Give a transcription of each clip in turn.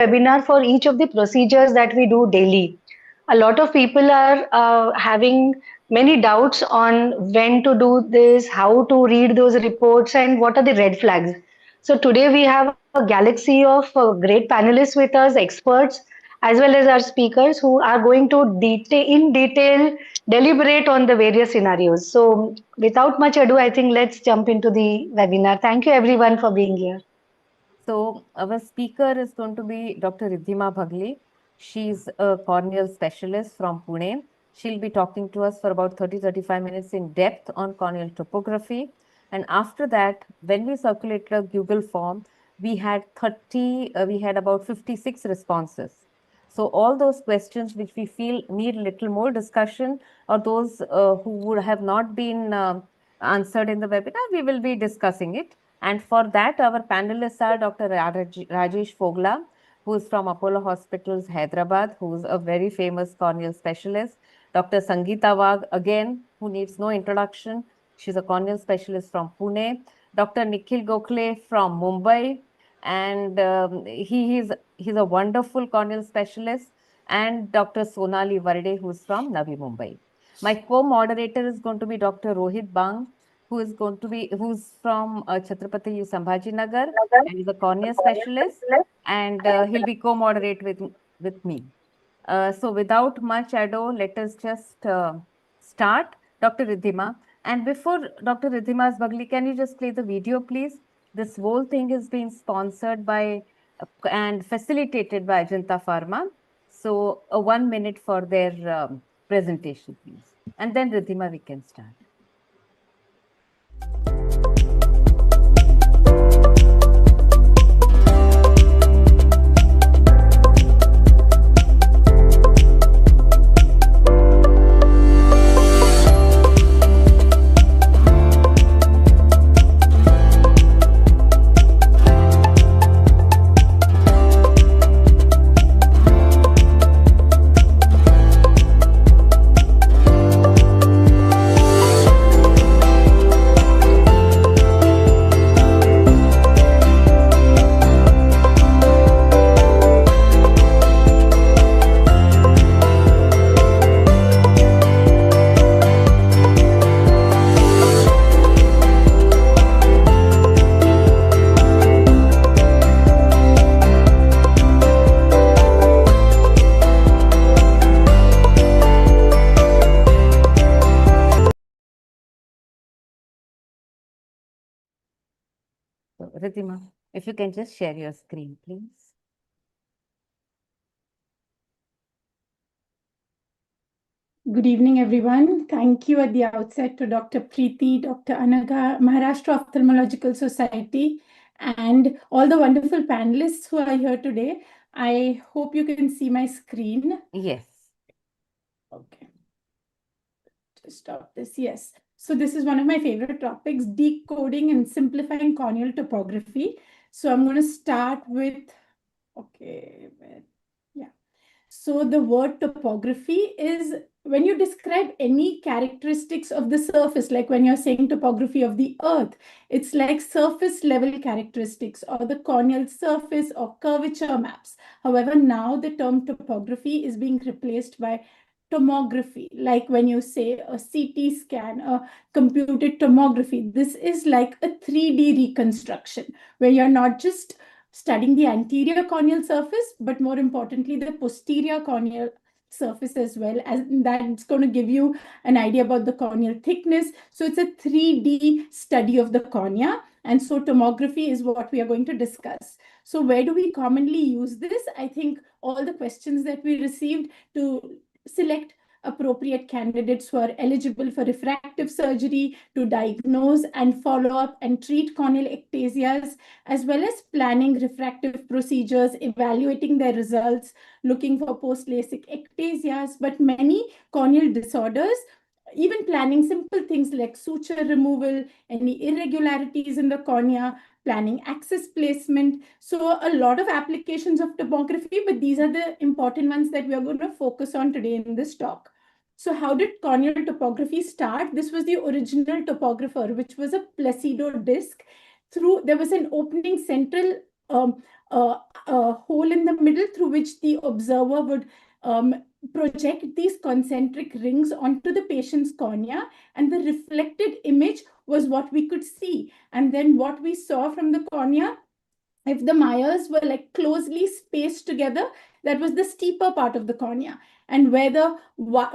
webinar for each of the procedures that we do daily. A lot of people are having many doubts on when to do this, how to read those reports, and what are the red flags. So today we have a galaxy of great panelists with us, experts, as well as our speakers who are going to in detail deliberate on the various scenarios. So without much ado, I think let's jump into the webinar. Thank you everyone for being here. So our speaker is going to be Dr. Riddhima Bhagli. She's a corneal specialist from Pune. She'll be talking to us for about 30-35 minutes in depth on corneal topography. And after that, when we circulated a Google form, we had about 56 responses. So all those questions which we feel need little more discussion, or those who would have not been answered in the webinar, we will be discussing it. And for that, our panelists are Dr. Rajesh Fogla, who is from Apollo Hospitals, Hyderabad, who is a very famous corneal specialist. Dr. Sangeeta Wagh, again, who needs no introduction. She's a corneal specialist from Pune. Dr. Nikhil Gokhale from Mumbai, and he's a wonderful corneal specialist. And Dr. Sonali Varde, who's from Navi Mumbai. My co-moderator is going to be Dr. Rohit Bang, who's from Chhatrapati Sambhaji Nagar, and is a cornea specialist, and he'll be co-moderate with me. So without much ado, let us just start. Dr. Riddhima. And before Dr. Riddhima's Bagli, can you just play the video, please? This whole thing is being sponsored by and facilitated by Ajanta Pharma. So 1 minute for their presentation, please. And then Riddhima, we can start. So, Riddhima, if you can just share your screen, please. Good evening, everyone. Thank you at the outset to Dr. Preeti, Dr. Anaga, Maharashtra Ophthalmological Society, and all the wonderful panelists who are here today. I hope you can see my screen. Yes. Okay. To stop this, yes. So this is one of my favorite topics, decoding and simplifying corneal topography. So I'm going to start with, So the word topography is when you describe any characteristics of the surface, like when you're saying topography of the earth, it's like surface level characteristics or the corneal surface or curvature maps. However, now the term topography is being replaced by tomography, like when you say a CT scan, a computed tomography. This is like a 3D reconstruction where you're not just studying the anterior corneal surface, but more importantly, the posterior corneal surface as well, as that's going to give you an idea about the corneal thickness. So it's a 3D study of the cornea. And so tomography is what we are going to discuss. So where do we commonly use this? I think all the questions that we received to select appropriate candidates who are eligible for refractive surgery, to diagnose and follow up and treat corneal ectasias, as well as planning refractive procedures, evaluating their results, looking for post-LASIK ectasias, but many corneal disorders, even planning simple things like suture removal, any irregularities in the cornea, planning access placement. So a lot of applications of topography, but these are the important ones that we are going to focus on today in this talk. So how did corneal topography start? This was the original topographer, which was a Placido disc. There was an opening central a hole in the middle through which the observer would project these concentric rings onto the patient's cornea, and the reflected image was what we could see. And then what we saw from the cornea, if the Myers were like closely spaced together, that was the steeper part of the cornea. And where the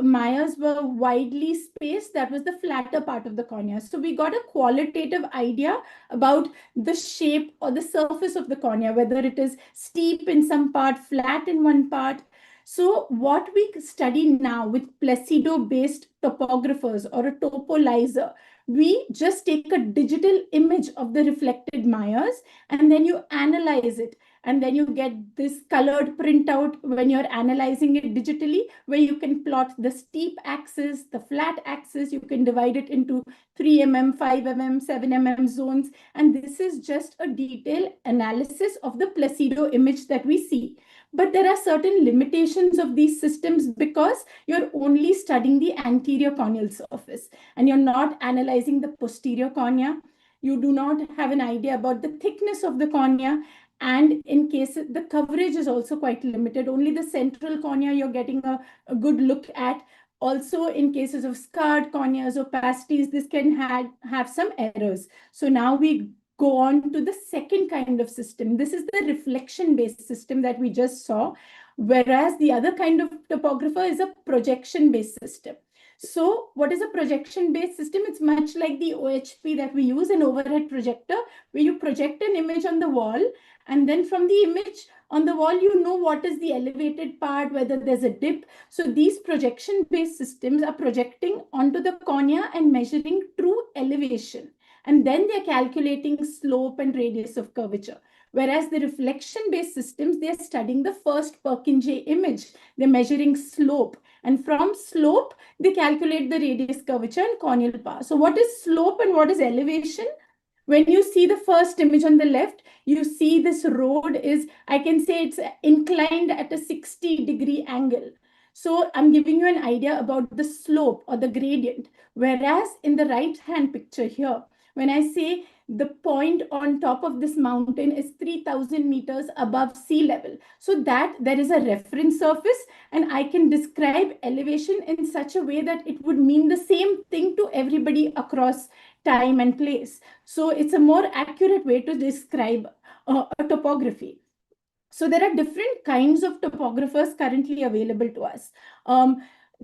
Myers were widely spaced, that was the flatter part of the cornea. So we got a qualitative idea about the shape or the surface of the cornea, whether it is steep in some part, flat in one part. So what we study now with Placido-based topographers or a topolyzer, we just take a digital image of the reflected Myers, and then you analyze it, and then you get this colored printout when you're analyzing it digitally, where you can plot the steep axis, the flat axis. You can divide it into 3 mm, 5 mm, 7 mm zones, and this is just a detailed analysis of the Placido image that we see. But there are certain limitations of these systems because you're only studying the anterior corneal surface and you're not analyzing the posterior cornea. You do not have an idea about the thickness of the cornea. And in cases, the coverage is also quite limited. Only the central cornea you're getting a good look at. Also, in cases of scarred corneas, opacities, this can have some errors. So now we go on to the second kind of system. This is the reflection-based system that we just saw, whereas the other kind of topographer is a projection-based system. So what is a projection-based system? It's much like the OHP that we use, an overhead projector, where you project an image on the wall, and then from the image on the wall, you know what is the elevated part, whether there's a dip. So these projection-based systems are projecting onto the cornea and measuring true elevation. And then they're calculating slope and radius of curvature. Whereas the reflection-based systems, they're studying the first Purkinje image. They're measuring slope. And from slope, they calculate the radius, curvature, and corneal power. So what is slope and what is elevation? When you see the first image on the left, you see this road is, I can say it's inclined at a 60-degree angle. So I'm giving you an idea about the slope or the gradient. Whereas in the right-hand picture here, when I say the point on top of this mountain is 3,000 meters above sea level, so that there is a reference surface, and I can describe elevation in such a way that it would mean the same thing to everybody across time and place. So it's a more accurate way to describe a topography. So there are different kinds of topographers currently available to us.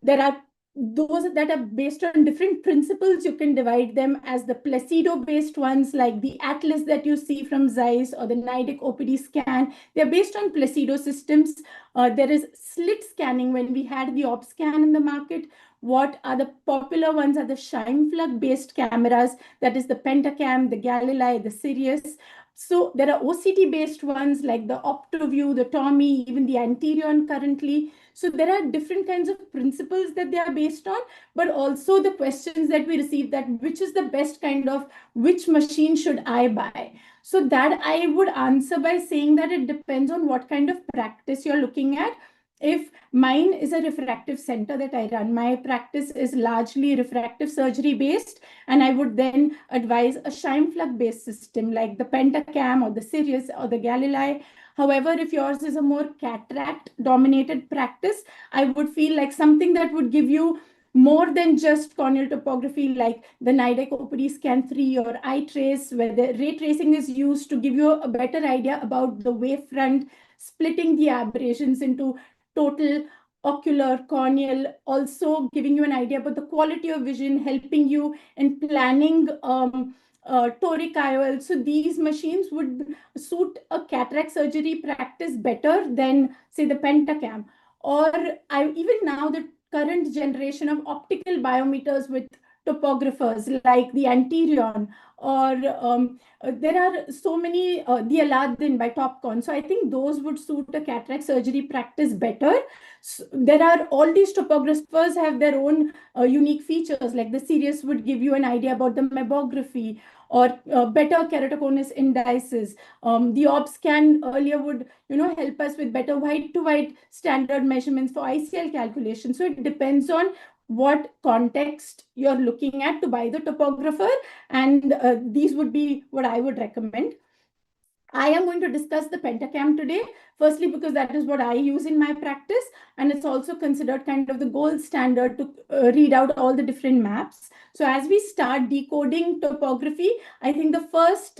There are those that are based on different principles. You can divide them as the Placido-based ones, like the Atlas that you see from Zeiss or the Nidec OPD scan. They're based on Placido systems. There is slit scanning when we had the OpScan in the market. What are the popular ones are the Scheimpflug-based cameras, that is the Pentacam, the Galilei, the Sirius. So there are OCT-based ones like the OptoView, the Tommy, even the Anterion currently. So there are different kinds of principles that they are based on, but also the questions that we receive, that which is the best kind of, which machine should I buy? So that I would answer by saying that it depends on what kind of practice you're looking at. If mine is a refractive center that I run, my practice is largely refractive surgery based, and I would then advise a Scheimpflug based system like the Pentacam or the Sirius or the Galilei. However, if yours is a more cataract dominated practice, I would feel like something that would give you more than just corneal topography, like the Nidec OPD Scan 3 or iTrace, where the ray tracing is used to give you a better idea about the wavefront, splitting the aberrations into total, ocular, corneal, also giving you an idea about the quality of vision, helping you in planning toric IOL. So these machines would suit a cataract surgery practice better than, say, the Pentacam. Or even now, the current generation of optical biometers with topographers like the Anterion, or there are so many, the Aladdin by Topcon. So I think those would suit a cataract surgery practice better. So there are all these topographers have their own unique features, like the Sirius would give you an idea about the mebography or better keratoconus indices. The OpScan earlier would help us with better white to white standard measurements for ICL calculation. So it depends on what context you're looking at to buy the topographer, and these would be what I would recommend. I am going to discuss the Pentacam today, firstly because that is what I use in my practice, and it's also considered kind of the gold standard to read out all the different maps. So as we start decoding topography, I think the first,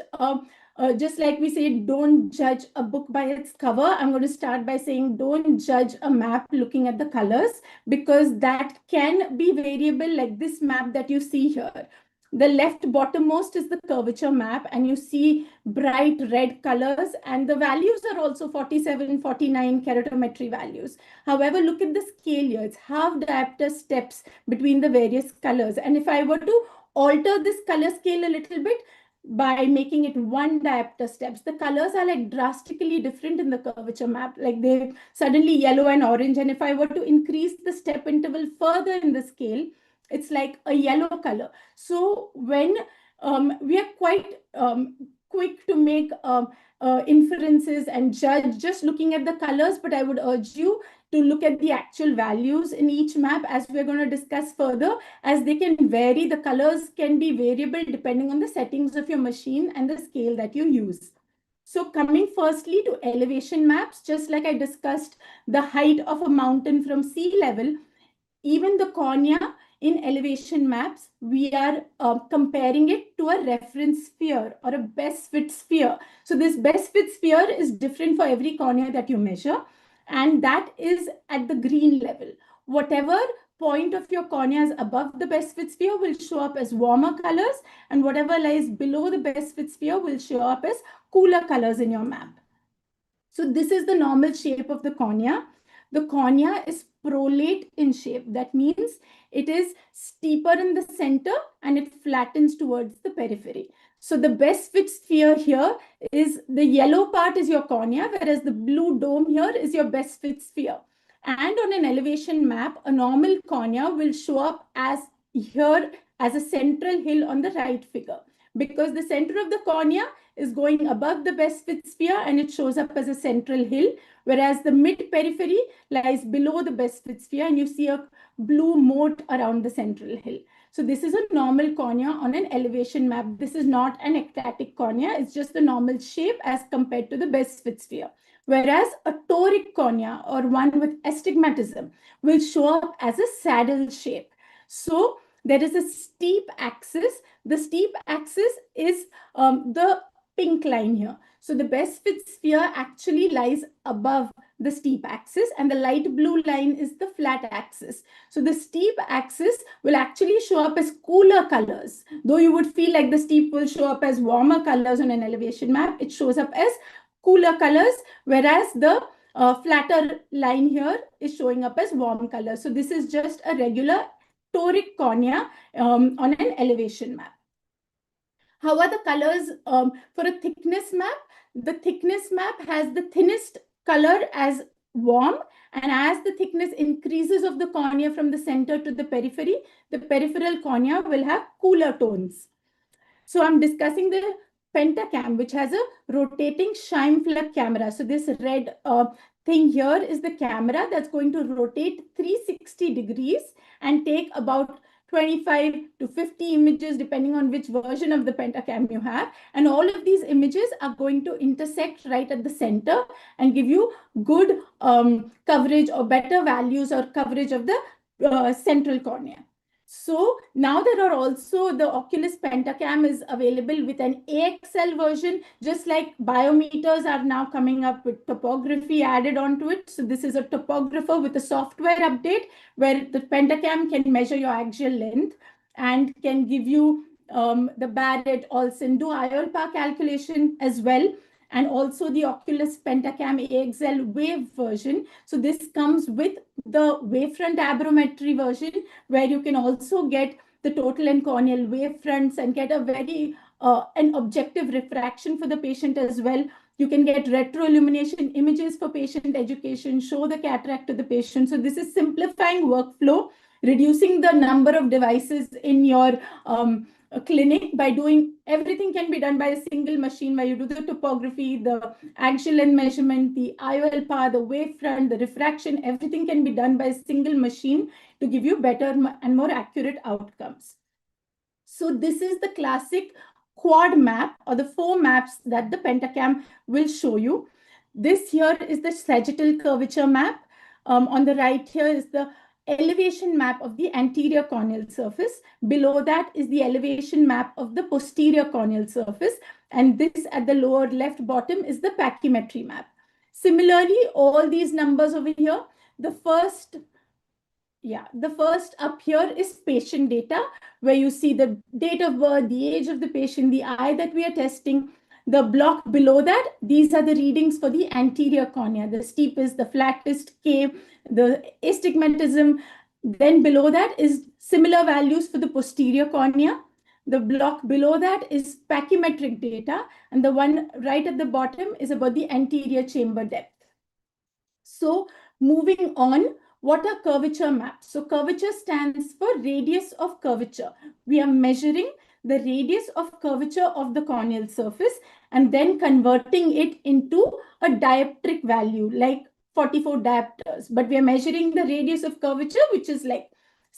just like we say, don't judge a book by its cover, I'm going to start by saying don't judge a map looking at the colors, because that can be variable, like this map that you see here. The left bottommost is the curvature map, and you see bright red colors, and the values are also 47, 49 keratometry values. However, look at the scale here. It's half diopter steps between the various colors. And if I were to alter this color scale a little bit by making it 1 diopter steps, the colors are like drastically different in the curvature map. Like they suddenly yellow and orange. And if I were to increase the step interval further in the scale, it's like a yellow color. So when we are quite quick to make inferences and judge just looking at the colors, but I would urge you to look at the actual values in each map, as we're going to discuss further, as they can vary. The colors can be variable depending on the settings of your machine and the scale that you use. So coming firstly to elevation maps, just like I discussed the height of a mountain from sea level, even the cornea in elevation maps, we are comparing it to a reference sphere or a best fit sphere. So this best fit sphere is different for every cornea that you measure, and that is at the green level. Whatever point of your cornea is above the best fit sphere will show up as warmer colors, and whatever lies below the best fit sphere will show up as cooler colors in your map. So this is the normal shape of the cornea. The cornea is prolate in shape. That means it is steeper in the center and it flattens towards the periphery. So the best fit sphere here is the yellow part is your cornea, whereas the blue dome here is your best fit sphere. And on an elevation map, a normal cornea will show up as here as a central hill on the right figure, because the center of the cornea is going above the best fit sphere and it shows up as a central hill, whereas the mid periphery lies below the best fit sphere and you see a blue moat around the central hill. So this is a normal cornea on an elevation map. This is not an ectatic cornea. It's just the normal shape as compared to the best fit sphere. Whereas a toric cornea, or one with astigmatism, will show up as a saddle shape. So there is a steep axis. The steep axis is the pink line here. So the best fit sphere actually lies above the steep axis, and the light blue line is the flat axis. So the steep axis will actually show up as cooler colors. Though you would feel like the steep will show up as warmer colors on an elevation map, it shows up as cooler colors, whereas the flatter line here is showing up as warm colors. So this is just a regular toric cornea on an elevation map. How are the colors for a thickness map? The thickness map has the thinnest color as warm, and as the thickness increases of the cornea from the center to the peripheral cornea will have cooler tones. So I'm discussing the Pentacam, which has a rotating Scheimpflug camera. So this red thing here is the camera that's going to rotate 360 degrees and take about 25 to 50 images, depending on which version of the Pentacam you have. And all of these images are going to intersect right at the center and give you good coverage or better values or coverage of the central cornea. So now there are also the Oculus Pentacam is available with an AXL version, just like biometers are now coming up with topography added onto it. So this is a topographer with a software update where the Pentacam can measure your axial length and can give you the Barrett, Olsen, do IOL power calculation as well. And also the Oculus Pentacam AXL wave version. So this comes with the wavefront aberrometry version, where you can also get the total and corneal wavefronts and get a very an objective refraction for the patient as well. You can get retroillumination images for patient education, show the cataract to the patient. So this is simplifying workflow, reducing the number of devices in your a clinic by doing everything can be done by a single machine, where you do the topography, the axial length measurement, the IOL power, the wavefront, the refraction, everything can be done by a single machine to give you better and more accurate outcomes. So this is the classic quad map, or the 4 maps that the Pentacam will show you. This here is the sagittal curvature map. On the right here is the elevation map of the anterior corneal surface. Below that is the elevation map of the posterior corneal surface. And this at the lower left bottom is the pachymetry map. Similarly, all these numbers over here, the first up here is patient data, where you see the date of birth, the age of the patient, the eye that we are testing. The block below that, these are the readings for the anterior cornea, the steepest, the flattest, K, the astigmatism. Then below that is similar values for the posterior cornea. The block below that is pachymetric data, and the one right at the bottom is about the anterior chamber depth. So moving on, what are curvature maps? So curvature stands for radius of curvature. We are measuring the radius of curvature of the corneal surface and then converting it into a dioptric value like 44 diopters. But we are measuring the radius of curvature, which is like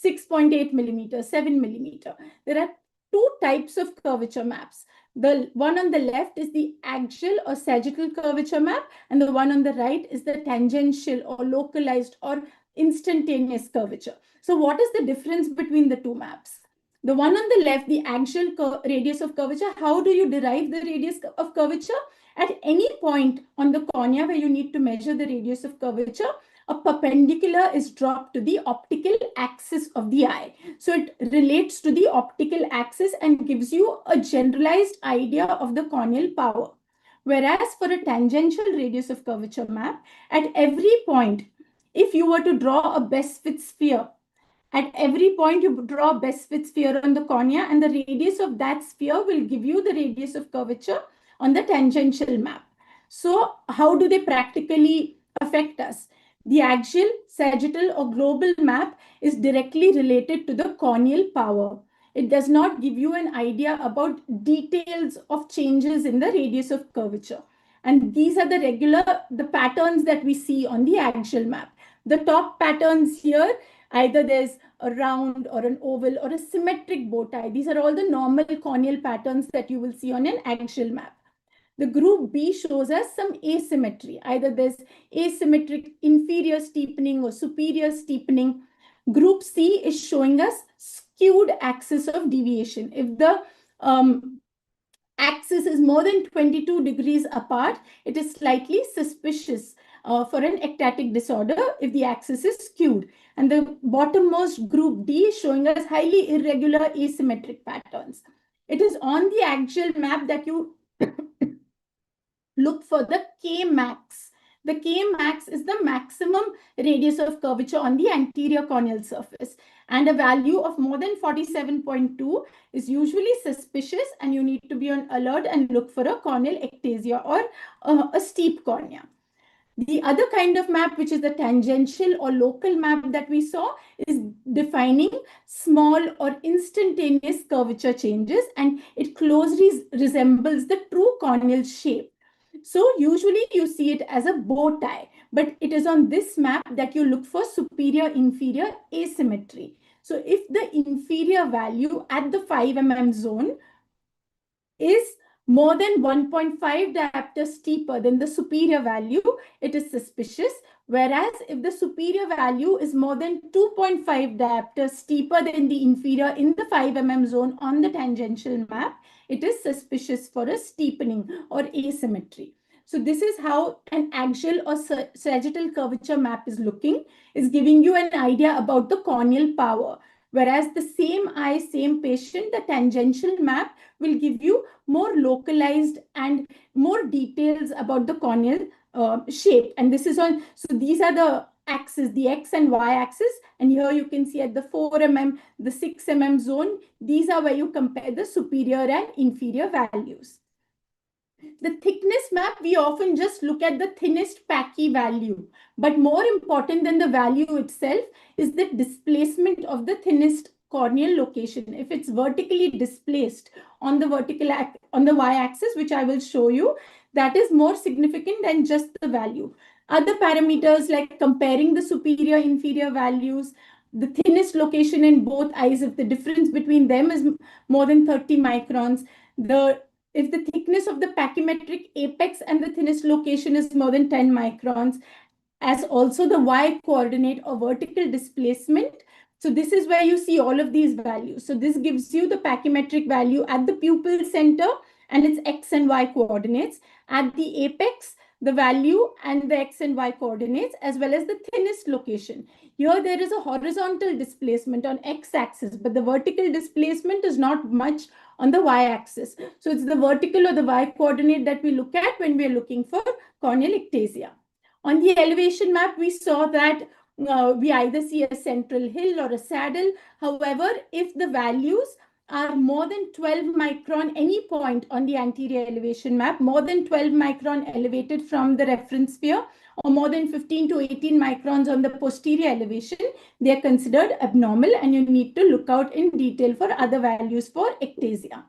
6.8 millimeters, 7 millimeter. There are two types of curvature maps. The one on the left is the axial or sagittal curvature map, and the one on the right is the tangential or localized or instantaneous curvature. So what is the difference between the two maps? The one on the left, the axial radius of curvature, how do you derive the radius of curvature? At any point on the cornea where you need to measure the radius of curvature, a perpendicular is dropped to the optical axis of the eye. So it relates to the optical axis and gives you a generalized idea of the corneal power. Whereas for a tangential radius of curvature map, at every point, if you were to draw a best fit sphere, at every point you draw a best fit sphere on the cornea, and the radius of that sphere will give you the radius of curvature on the tangential map. So how do they practically affect us? The axial, sagittal, or global map is directly related to the corneal power. It does not give you an idea about details of changes in the radius of curvature. And these are the patterns that we see on the axial map. The top patterns here, either there's a round or an oval or a symmetric bow tie. These are all the normal corneal patterns that you will see on an axial map. The group B shows us some asymmetry. Either there's asymmetric inferior steepening or superior steepening. Group C is showing us skewed axis of deviation. If the axis is more than 22 degrees apart, it is slightly suspicious for an ectatic disorder if the axis is skewed. And the bottommost group D is showing us highly irregular asymmetric patterns. It is on the axial map that you look for the K max. The K max is the maximum radius of curvature on the anterior corneal surface, and a value of more than 47.2 is usually suspicious, and you need to be on alert and look for a corneal ectasia or a steep cornea. The other kind of map, which is the tangential or local map that we saw, is defining small or instantaneous curvature changes, and it closely resembles the true corneal shape. So usually you see it as a bow tie, but it is on this map that you look for superior-inferior asymmetry. So if the inferior value at the 5 mm zone is more than 1.5 diopter steeper than the superior value, it is suspicious. Whereas if the superior value is more than 2.5 diopter steeper than the inferior in the 5 mm zone on the tangential map, it is suspicious for a steepening or asymmetry. So this is how an axial or sagittal curvature map is looking, is giving you an idea about the corneal power. Whereas the same eye, same patient, the tangential map will give you more localized and more details about the corneal shape. And this is on, so these are the axes, the X and Y axis. And here you can see at the 4 mm, the 6 mm zone, these are where you compare the superior and inferior values. The thickness map, we often just look at the thinnest Pachy value. But more important than the value itself is the displacement of the thinnest corneal location. If it's vertically displaced on the y-axis, which I will show you, that is more significant than just the value. Other parameters like comparing the superior, inferior values, the thinnest location in both eyes, if the difference between them is more than 30 microns, if the thickness of the pachymetric apex and the thinnest location is more than 10 microns, as also the y coordinate or vertical displacement. So this is where you see all of these values. So this gives you the pachymetric value at the pupil center and its x and y coordinates, at the apex, the value and the x and y coordinates, as well as the thinnest location. Here there is a horizontal displacement on x-axis, but the vertical displacement is not much on the y-axis. So it's the vertical or the y coordinate that we look at when we are looking for corneal ectasia. On the elevation map, we saw that we either see a central hill or a saddle. However, if the values are more than 12 micron, any point on the anterior elevation map, more than 12 micron elevated from the reference sphere, or more than 15 to 18 microns on the posterior elevation, they are considered abnormal, and you need to look out in detail for other values for ectasia.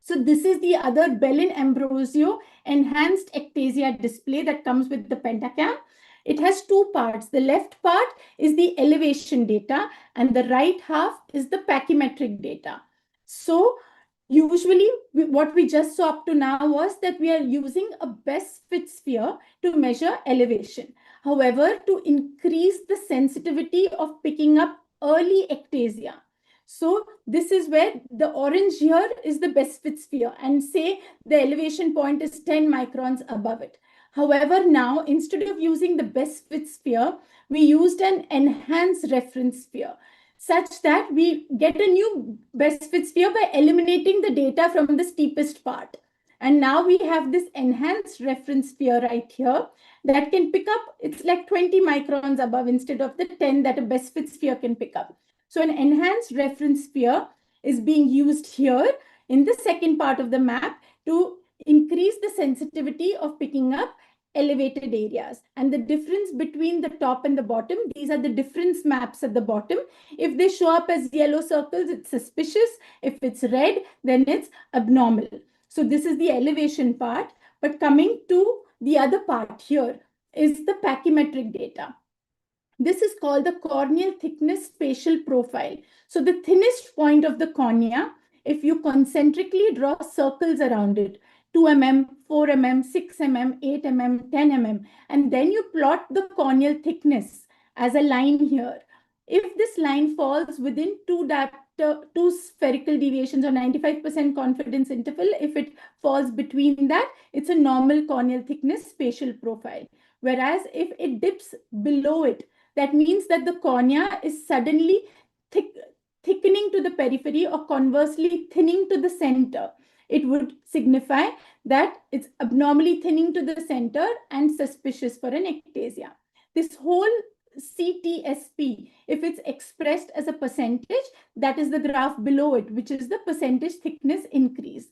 So this is the other Bellin-Ambrosio enhanced ectasia display that comes with the Pentacam. It has two parts. The left part is the elevation data and the right half is the pachymetric data. So usually what we just saw up to now was that we are using a best fit sphere to measure elevation. However, to increase the sensitivity of picking up early ectasia, so this is where the orange here is the best fit sphere, and say the elevation point is 10 microns above it. However, now instead of using the best fit sphere, we used an enhanced reference sphere, such that we get a new best fit sphere by eliminating the data from the steepest part. And now we have this enhanced reference sphere right here that can pick up, it's like 20 microns above instead of the 10 that a best fit sphere can pick up. So an enhanced reference sphere is being used here in the second part of the map to increase the sensitivity of picking up elevated areas. And the difference between the top and the bottom, these are the difference maps at the bottom. If they show up as yellow circles, it's suspicious. If it's red, then it's abnormal. So this is the elevation part. But coming to the other part here is the pachymetric data. This is called the corneal thickness spatial profile. So the thinnest point of the cornea, if you concentrically draw circles around it, 2 mm, 4 mm, 6 mm, 8 mm, 10 mm, and then you plot the corneal thickness as a line here. If this line falls within two spherical deviations or 95% confidence interval, if it falls between that, it's a normal corneal thickness spatial profile. Whereas if it dips below it, that means that the cornea is suddenly thickening to the periphery or conversely thinning to the center. It would signify that it's abnormally thinning to the center and suspicious for an ectasia. This whole CTSP, if it's expressed as a percentage, that is the graph below it, which is the percentage thickness increase.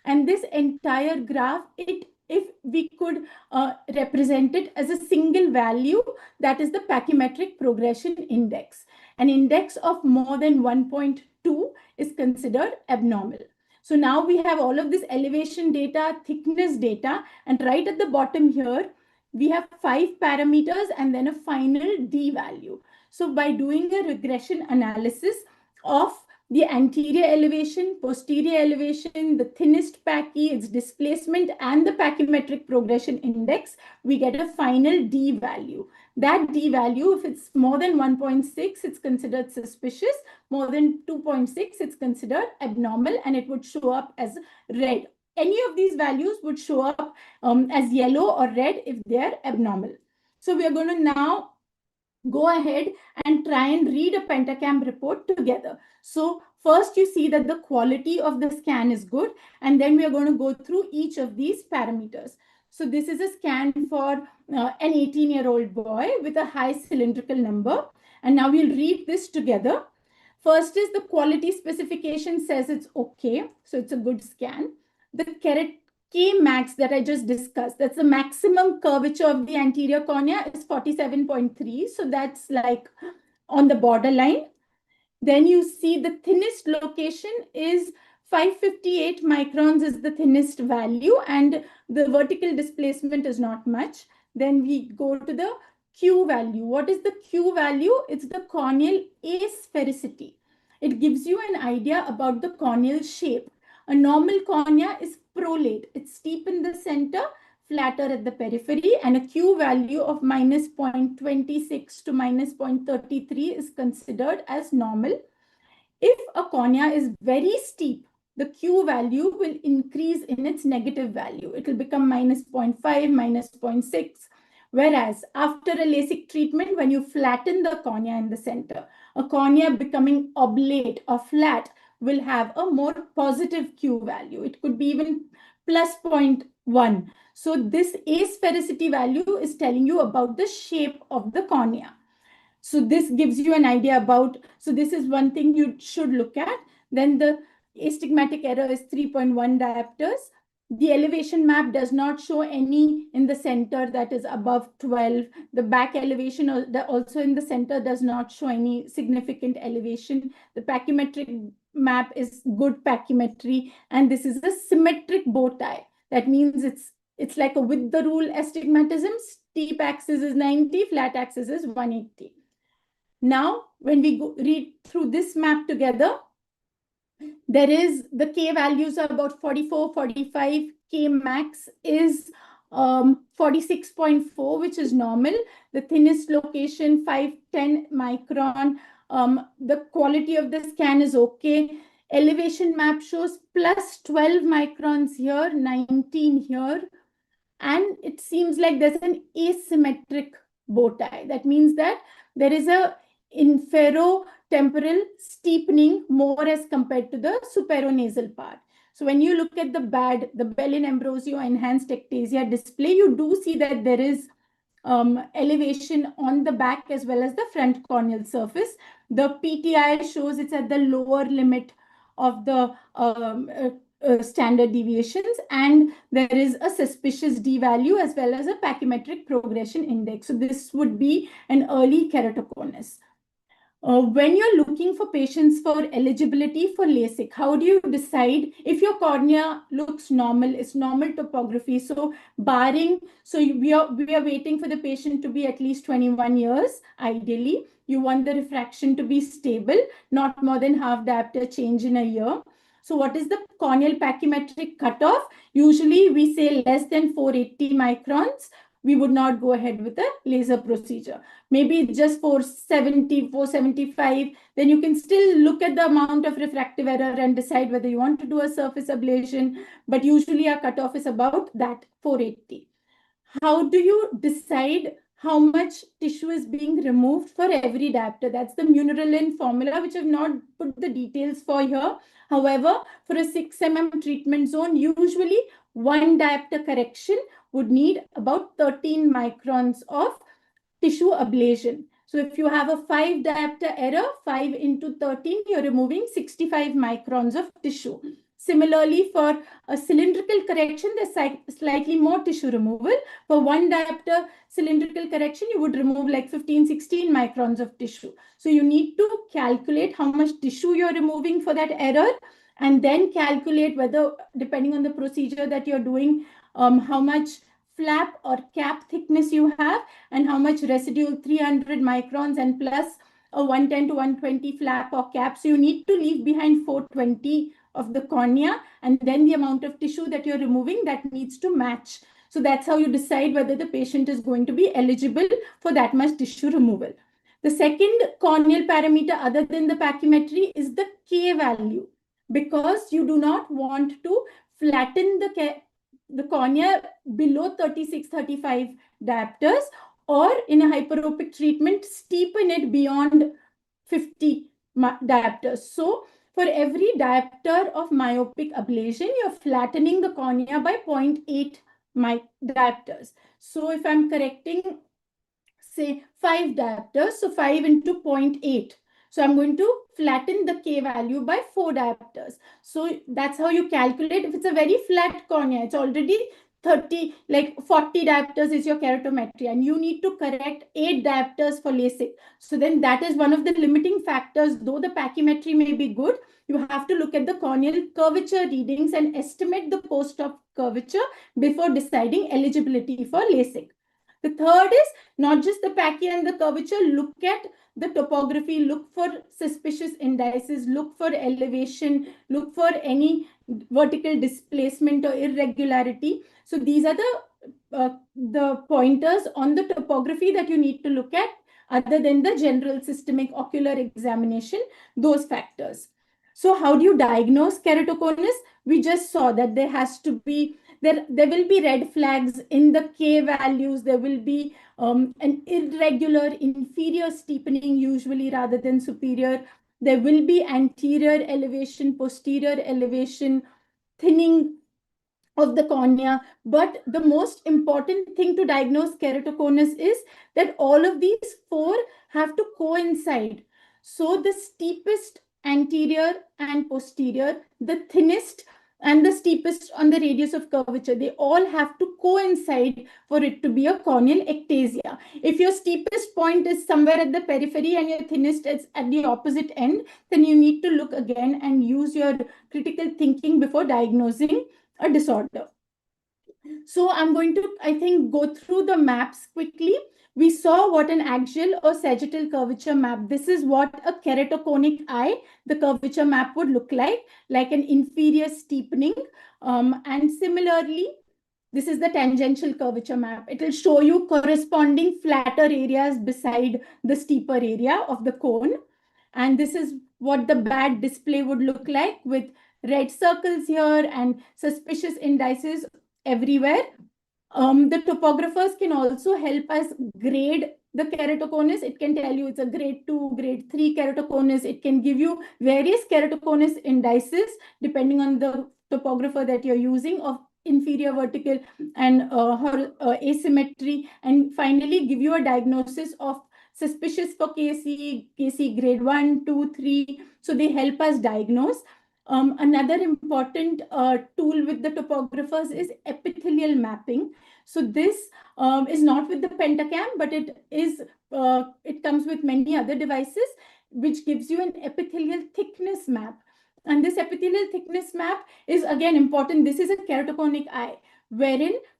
And this entire graph, if we could represent it as a single value, that is the pachymetric progression index. An index of more than 1.2 is considered abnormal. So now we have all of this elevation data, thickness data, and right at the bottom here, we have 5 parameters and then a final D value. So by doing a regression analysis of the anterior elevation, posterior elevation, the thinnest pachy, its displacement, and the pachymetric progression index, we get a final D value. That D value, if it's more than 1.6, it's considered suspicious. More than 2.6, it's considered abnormal, and it would show up as red. Any of these values would show up as yellow or red if they're abnormal. So we are going to now go ahead and try and read a Pentacam report together. So first you see that the quality of the scan is good, and then we are going to go through each of these parameters. So this is a scan for an 18-year-old boy with a high cylindrical number. And now we'll read this together. First is the quality specification says it's okay. So it's a good scan. The K max that I just discussed, that's the maximum curvature of the anterior cornea, is 47.3. So that's like on the borderline. Then you see the thinnest location is 558 microns is the thinnest value, and the vertical displacement is not much. Then we go to the Q value. What is the Q value? It's the corneal asphericity. It gives you an idea about the corneal shape. A normal cornea is prolate. It's steep in the center, flatter at the periphery, and a Q value of minus 0.26 to minus 0.33 is considered as normal. If a cornea is very steep, the Q value will increase in its negative value. It will become minus 0.5, minus 0.6. Whereas after a LASIK treatment, when you flatten the cornea in the center, a cornea becoming oblate or flat will have a more positive Q value. It could be even plus 0.1. So this asphericity value is telling you about the shape of the cornea. So this gives you an idea about, so this is one thing you should look at. Then the astigmatic error is 3.1 diopters. The elevation map does not show any in the center that is above 12. The back elevation also in the center does not show any significant elevation. The pachymetric map is good pachymetry, and this is a symmetric bow tie. That means it's like a with the rule astigmatism. Steep axis is 90, flat axis is 180. Now, when we read through this map together, there is the K values are about 44, 45. K max is 46.4, which is normal. The thinnest location, 510 micron. The quality of the scan is okay. Elevation map shows plus 12 microns here, 19 here. And it seems like there's an asymmetric bow tie. That means that there is a inferotemporal steepening more as compared to the superonasal part. So when you look at the Bellin-Ambrosio enhanced ectasia display, you do see that there is elevation on the back as well as the front corneal surface. The PTI shows it's at the lower limit of the standard deviations, and there is a suspicious D value as well as a pachymetric progression index. So this would be an early keratoconus. When you're looking for patients for eligibility for LASIK, how do you decide if your cornea looks normal? It's normal topography. So barring, so we are waiting for the patient to be at least 21 years. Ideally, you want the refraction to be stable, not more than half diopter change in a year. So what is the corneal pachymetric cutoff? Usually we say less than 480 microns. We would not go ahead with a laser procedure. Maybe just 470, 475, then you can still look at the amount of refractive error and decide whether you want to do a surface ablation. But usually our cutoff is about that 480. How do you decide how much tissue is being removed for every diopter? That's the Munnerlin formula, which I've not put the details for here. However, for a 6 mm treatment zone, usually one diopter correction would need about 13 microns of tissue ablation. So if you have a 5 diopter error, 5 into 13, you're removing 65 microns of tissue. Similarly, for a cylindrical correction, there's slightly more tissue removal. For 1 diopter cylindrical correction, you would remove like 15, 16 microns of tissue. So you need to calculate how much tissue you're removing for that error, and then calculate whether, depending on the procedure that you're doing, how much flap or cap thickness you have, and how much residual 300 microns and plus a 110 to 120 flap or cap. So you need to leave behind 420 of the cornea, and then the amount of tissue that you're removing that needs to match. So that's how you decide whether the patient is going to be eligible for that much tissue removal. The second corneal parameter other than the pachymetry is the K value, because you do not want to flatten the cornea below 36, 35 diopters, or in a hyperopic treatment, steepen it beyond 50 diopters. So for every diopter of myopic ablation, you're flattening the cornea by 0.8 diopters. So if I'm correcting, say, 5 diopters, so 5 into 0.8. So I'm going to flatten the K value by 4 diopters. So that's how you calculate. If it's a very flat cornea, it's already 30, like 40 diopters is your keratometry, and you need to correct 8 diopters for LASIK. So then that is one of the limiting factors. Though the pachymetry may be good, you have to look at the corneal curvature readings and estimate the post-op curvature before deciding eligibility for LASIK. The third is not just the pachy and the curvature. Look at the topography, look for suspicious indices, look for elevation, look for any vertical displacement or irregularity. So these are the pointers on the topography that you need to look at, other than the general systemic ocular examination, those factors. So how do you diagnose keratoconus? We just saw that there has to be, there will be red flags in the K values. There will be an irregular inferior steepening usually rather than superior. There will be anterior elevation, posterior elevation, thinning of the cornea. But the most important thing to diagnose keratoconus is that all of these four have to coincide. So the steepest anterior and posterior, the thinnest and the steepest on the radius of curvature, they all have to coincide for it to be a corneal ectasia. If your steepest point is somewhere at the periphery and your thinnest is at the opposite end, then you need to look again and use your critical thinking before diagnosing a disorder. So I'm going to, I think, go through the maps quickly. We saw what an axial or sagittal curvature map. This is what a keratoconic eye, the curvature map would look like an inferior steepening. And similarly, this is the tangential curvature map. It will show you corresponding flatter areas beside the steeper area of the cone. And this is what the bad display would look like, with red circles here and suspicious indices everywhere. The topographers can also help us grade the keratoconus. It can tell you it's a grade 2, grade 3 keratoconus. It can give you various keratoconus indices depending on the topographer that you're using, of inferior vertical and asymmetry, and finally give you a diagnosis of suspicious for KC grade 1, 2, 3. So they help us diagnose. Another important tool with the topographers is epithelial mapping. So this is not with the Pentacam, but it comes with many other devices, which gives you an epithelial thickness map. And this epithelial thickness map is again important. This is a keratoconic eye, where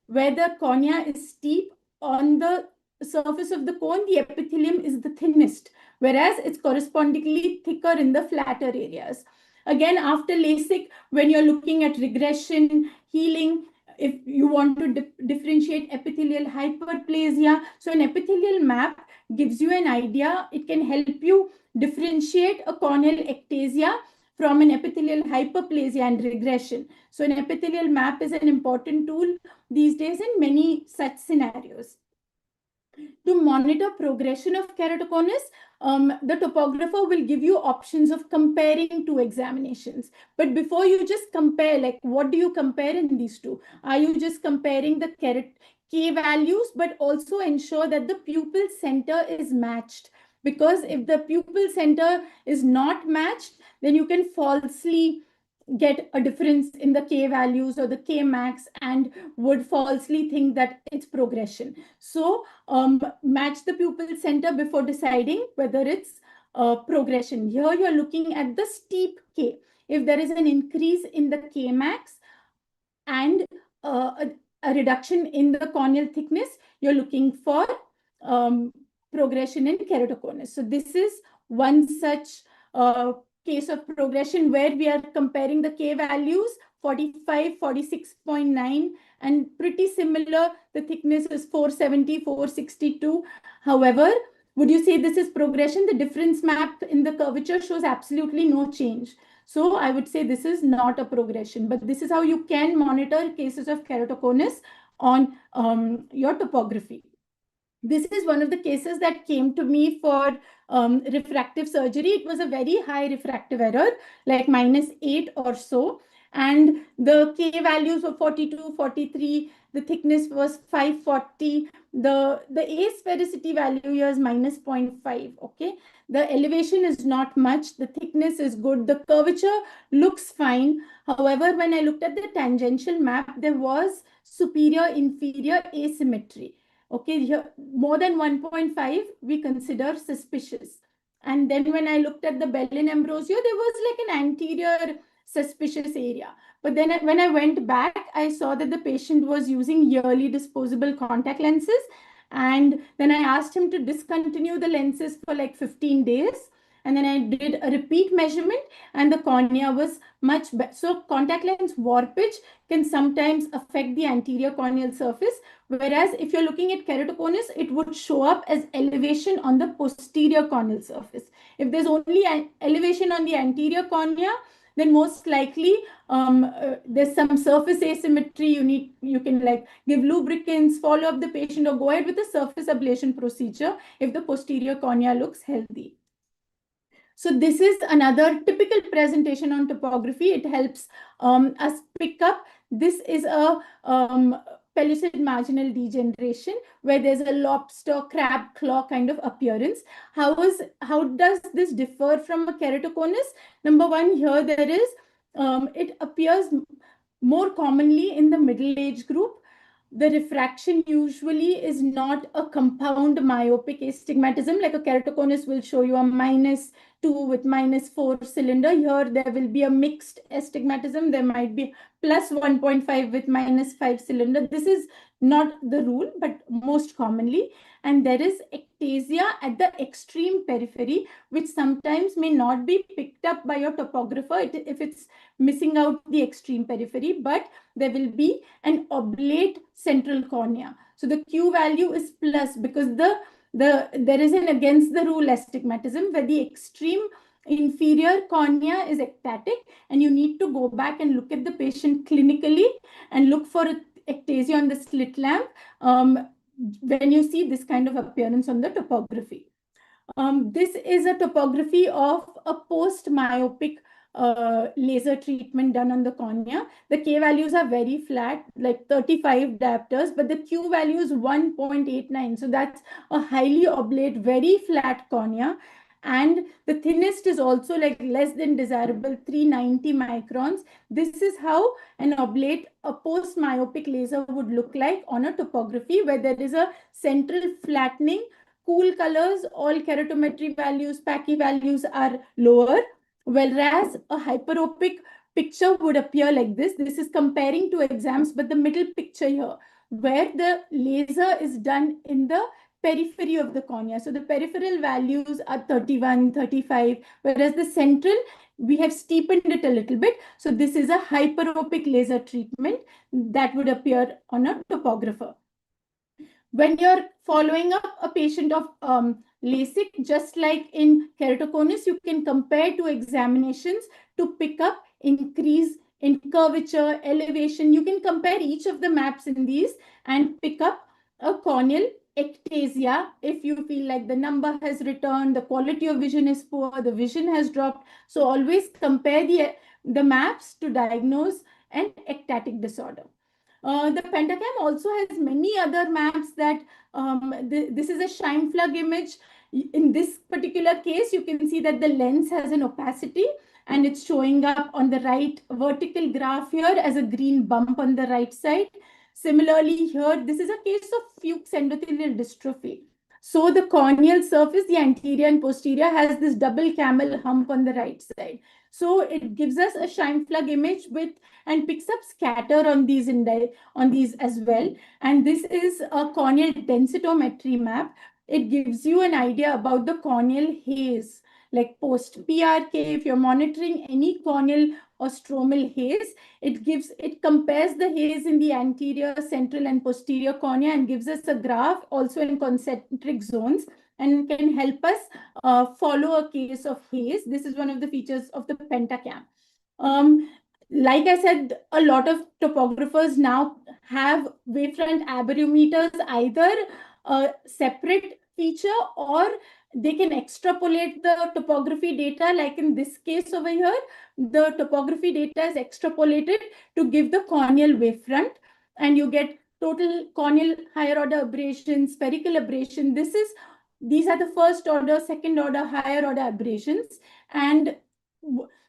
the cornea is steep on the surface of the cone, the epithelium is the thinnest, whereas it's correspondingly thicker in the flatter areas. Again, after LASIK, when you're looking at regression, healing, if you want to differentiate epithelial hyperplasia, so an epithelial map gives you an idea. It can help you differentiate a corneal ectasia from an epithelial hyperplasia and regression. So an epithelial map is an important tool these days in many such scenarios. To monitor progression of keratoconus, the topographer will give you options of comparing two examinations. But before you just compare, like what do you compare in these two? Are you just comparing the K values, but also ensure that the pupil center is matched? Because if the pupil center is not matched, then you can falsely get a difference in the K values or the K max and would falsely think that it's progression. So match the pupil center before deciding whether it's progression. Here you're looking at the steep K. If there is an increase in the K max and a reduction in the corneal thickness, you're looking for progression in keratoconus. So this is one such case of progression where we are comparing the K values 45, 46.9, and pretty similar. The thickness is 470, 462. However, would you say this is progression? The difference map in the curvature shows absolutely no change. So I would say this is not a progression, but this is how you can monitor cases of keratoconus on your topography. This is one of the cases that came to me for refractive surgery. It was a very high refractive error, like -8 or so. And the K values were 42, 43. The thickness was 540. The asphericity value here is -0.5. Okay. The elevation is not much. The thickness is good. The curvature looks fine. However, when I looked at the tangential map, there was superior-inferior asymmetry. Okay, here, more than 1.5, we consider suspicious. And then when I looked at the Bellin Ambrosio, there was like an anterior suspicious area. But then when I went back, I saw that the patient was using yearly disposable contact lenses. And then I asked him to discontinue the lenses for like 15 days. and then I did a repeat measurement, and the cornea was much better. So contact lens warpage can sometimes affect the anterior corneal surface, whereas if you're looking at keratoconus, it would show up as elevation on the posterior corneal surface. If there's only an elevation on the anterior cornea, then most likely there's some surface asymmetry. You can like give lubricants, follow up the patient, or go ahead with a surface ablation procedure if the posterior cornea looks healthy. So this is another typical presentation on topography. It helps us pick up. This is a pellucid marginal degeneration where there's a lobster crab claw kind of appearance. How does this differ from a keratoconus? Number one, here there is it appears more commonly in the middle age group. The refraction usually is not a compound myopic astigmatism, like a keratoconus will show you a -2 with -4 cylinder. Here there will be a mixed astigmatism. There might be +1.5 with -5 cylinder. This is not the rule, but most commonly. And there is ectasia at the extreme periphery, which sometimes may not be picked up by your topographer if it's missing out the extreme periphery, but there will be an oblate central cornea. So the Q value is plus because there is an against the rule astigmatism where the extreme inferior cornea is ectatic, and you need to go back and look at the patient clinically and look for ectasia on the slit lamp when you see this kind of appearance on the topography. This is a topography of a post-myopic laser treatment done on the cornea. The K values are very flat, like 35 diopters, but the Q value is 1.89. So that's a highly oblate, very flat cornea. And the thinnest is also like less than desirable, 390 microns. This is how an oblate, a post-myopic laser would look like on a topography where there is a central flattening. Cool colors, all keratometry values, Paki values are lower, whereas a hyperopic picture would appear like this. This is comparing to exams, but the middle picture here, where the laser is done in the periphery of the cornea. So the peripheral values are 31, 35, whereas the central, we have steepened it a little bit. So this is a hyperopic laser treatment that would appear on a topographer. When you're following up a patient of LASIK, just like in keratoconus, you can compare two examinations to pick up increase in curvature, elevation. You can compare each of the maps in these and pick up a corneal ectasia if you feel like the number has returned, the quality of vision is poor, the vision has dropped. So always compare the maps to diagnose an ectatic disorder. The Pentacam also has many other maps that this is a shine plug image. In this particular case, you can see that the lens has an opacity and it's showing up on the right vertical graph here as a green bump on the right side. Similarly here, this is a case of Fuchs endothelial dystrophy. So the corneal surface, the anterior and posterior, has this double camel hump on the right side. So it gives us a shine plug image with and picks up scatter on these as well. And this is a corneal densitometry map. It gives you an idea about the corneal haze, like post PRK. If you're monitoring any corneal or stromal haze, it compares the haze in the anterior, central, and posterior cornea and gives us a graph also in concentric zones and can help us follow a case of haze. This is one of the features of the Pentacam. Like I said, a lot of topographers now have wavefront aberrometers, either a separate feature or they can extrapolate the topography data. Like in this case over here, the topography data is extrapolated to give the corneal wavefront, and you get total corneal higher order aberration, spherical aberration. These are the first order, second order, higher order aberrations, and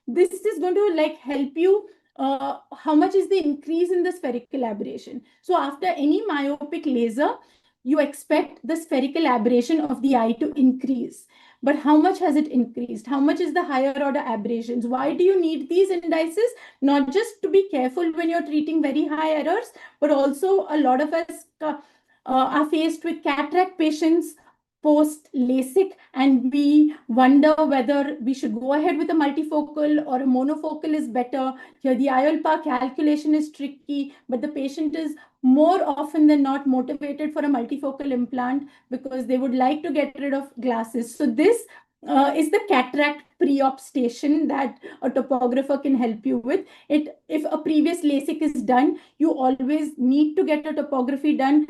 this is going to like help you how much is the increase in the spherical aberration. So after any myopic laser, you expect the spherical aberration of the eye to increase. But how much has it increased? How much is the higher order aberrations? Why do you need these indices? Not just to be careful when you're treating very high errors, but also a lot of us are faced with cataract patients post LASIK, and we wonder whether we should go ahead with a multifocal or a monofocal is better. Here, the IOL power calculation is tricky, but the patient is more often than not motivated for a multifocal implant because they would like to get rid of glasses. So this is the cataract pre-op station that a topographer can help you with. If a previous LASIK is done, you always need to get a topography done,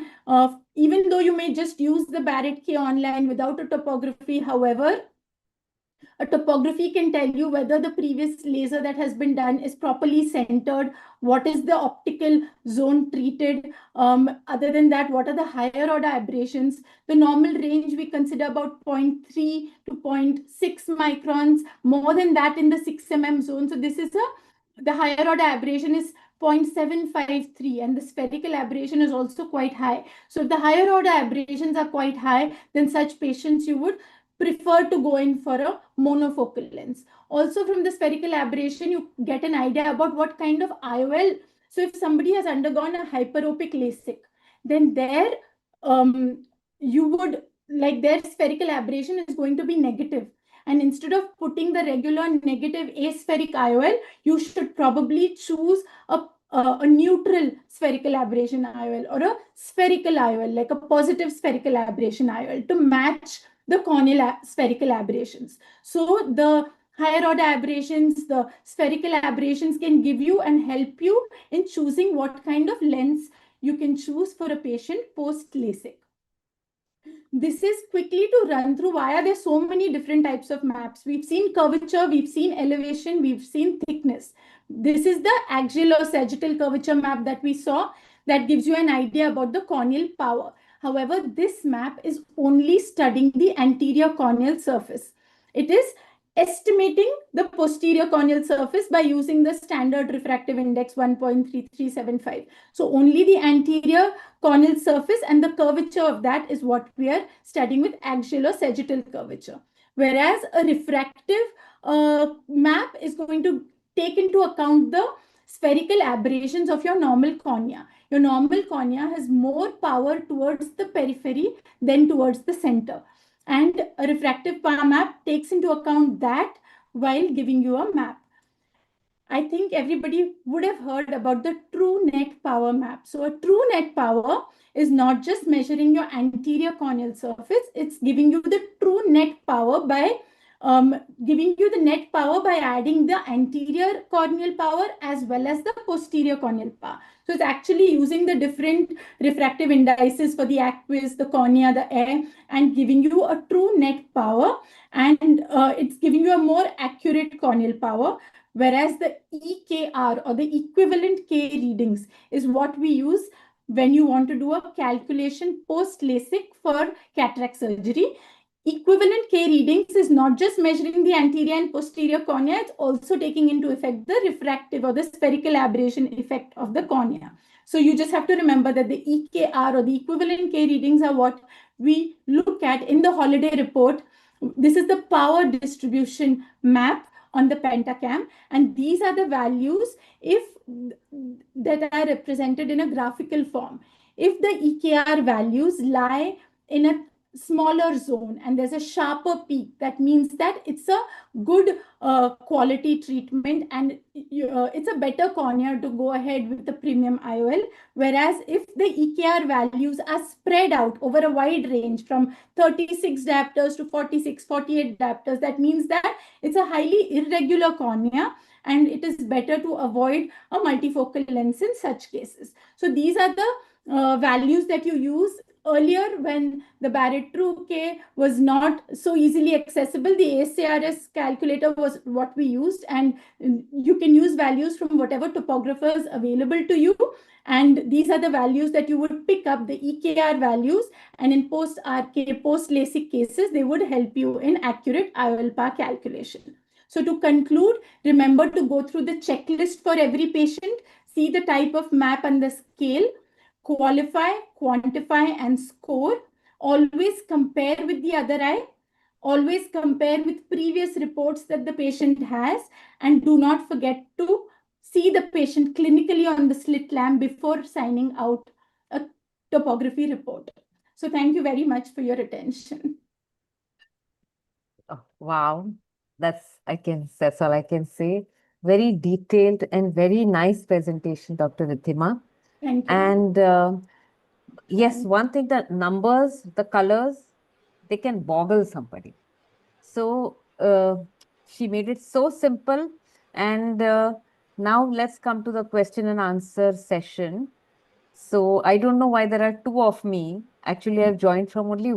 even though you may just use the Barrett K online without a topography. However, a topography can tell you whether the previous laser that has been done is properly centered, what is the optical zone treated. Other than that, what are the higher order aberrations? The normal range we consider about 0.3 to 0.6 microns, more than that in the 6 mm zone. So this is the higher order aberration is 0.753, and the spherical aberration is also quite high. So if the higher order aberrations are quite high, then such patients you would prefer to go in for a monofocal lens. Also, from the spherical aberration, you get an idea about what kind of IOL. So if somebody has undergone a hyperopic LASIK, then you would, like, their spherical aberration is going to be negative. And instead of putting the regular negative aspheric IOL, you should probably choose a neutral spherical aberration IOL or a spherical IOL, like a positive spherical aberration IOL, to match the corneal spherical aberrations. So the higher order aberrations, the spherical aberrations can give you and help you in choosing what kind of lens you can choose for a patient post LASIK. This is quickly to run through why are there so many different types of maps. We've seen curvature, we've seen elevation, we've seen thickness. This is the axial or sagittal curvature map that we saw that gives you an idea about the corneal power. However, this map is only studying the anterior corneal surface. It is estimating the posterior corneal surface by using the standard refractive index 1.3375. So only the anterior corneal surface and the curvature of that is what we are studying with axial or sagittal curvature. Whereas a refractive map is going to take into account the spherical aberrations of your normal cornea. Your normal cornea has more power towards the periphery than towards the center. And a refractive power map takes into account that while giving you a map. I think everybody would have heard about the true net power map. So a true net power is not just measuring your anterior corneal surface, it's giving you the true net power by giving you the net power by adding the anterior corneal power as well as the posterior corneal power. So it's actually using the different refractive indices for the aqueous, the cornea, the air, and giving you a true net power. And it's giving you a more accurate corneal power. Whereas the EKR or the equivalent K readings is what we use when you want to do a calculation post LASIK for cataract surgery. Equivalent K readings is not just measuring the anterior and posterior cornea, it's also taking into effect the refractive or the spherical aberration effect of the cornea. So you just have to remember that the EKR or the equivalent K readings are what we look at in the holiday report. This is the power distribution map on the Pentacam, and these are the values that are represented in a graphical form. If the EKR values lie in a smaller zone and there's a sharper peak, that means that it's a good quality treatment and it's a better cornea to go ahead with the premium IOL. Whereas if the EKR values are spread out over a wide range from 36 diopters to 46, 48 diopters, that means that it's a highly irregular cornea and it is better to avoid a multifocal lens in such cases. So these are the values that you use. Earlier, when the Barrett True K was not so easily accessible, the ACRS calculator was what we used, and you can use values from whatever topographers available to you. And these are the values that you would pick up, the EKR values, and in post-RK, post-LASIK cases, they would help you in accurate IOL power calculation. So to conclude, remember to go through the checklist for every patient, see the type of map and the scale, qualify, quantify, and score. Always compare with the other eye. Always compare with previous reports that the patient has, and do not forget to see the patient clinically on the slit lamp before signing out a topography report. So thank you very much for your attention. Oh, wow. That's all I can say. Very detailed and very nice presentation, Dr. Riddhima. Thank you. And yes, one thing, the numbers, the colors, they can boggle somebody. So she made it so simple. And now let's come to the question and answer session. So I don't know why there are two of me. Actually, I've joined from only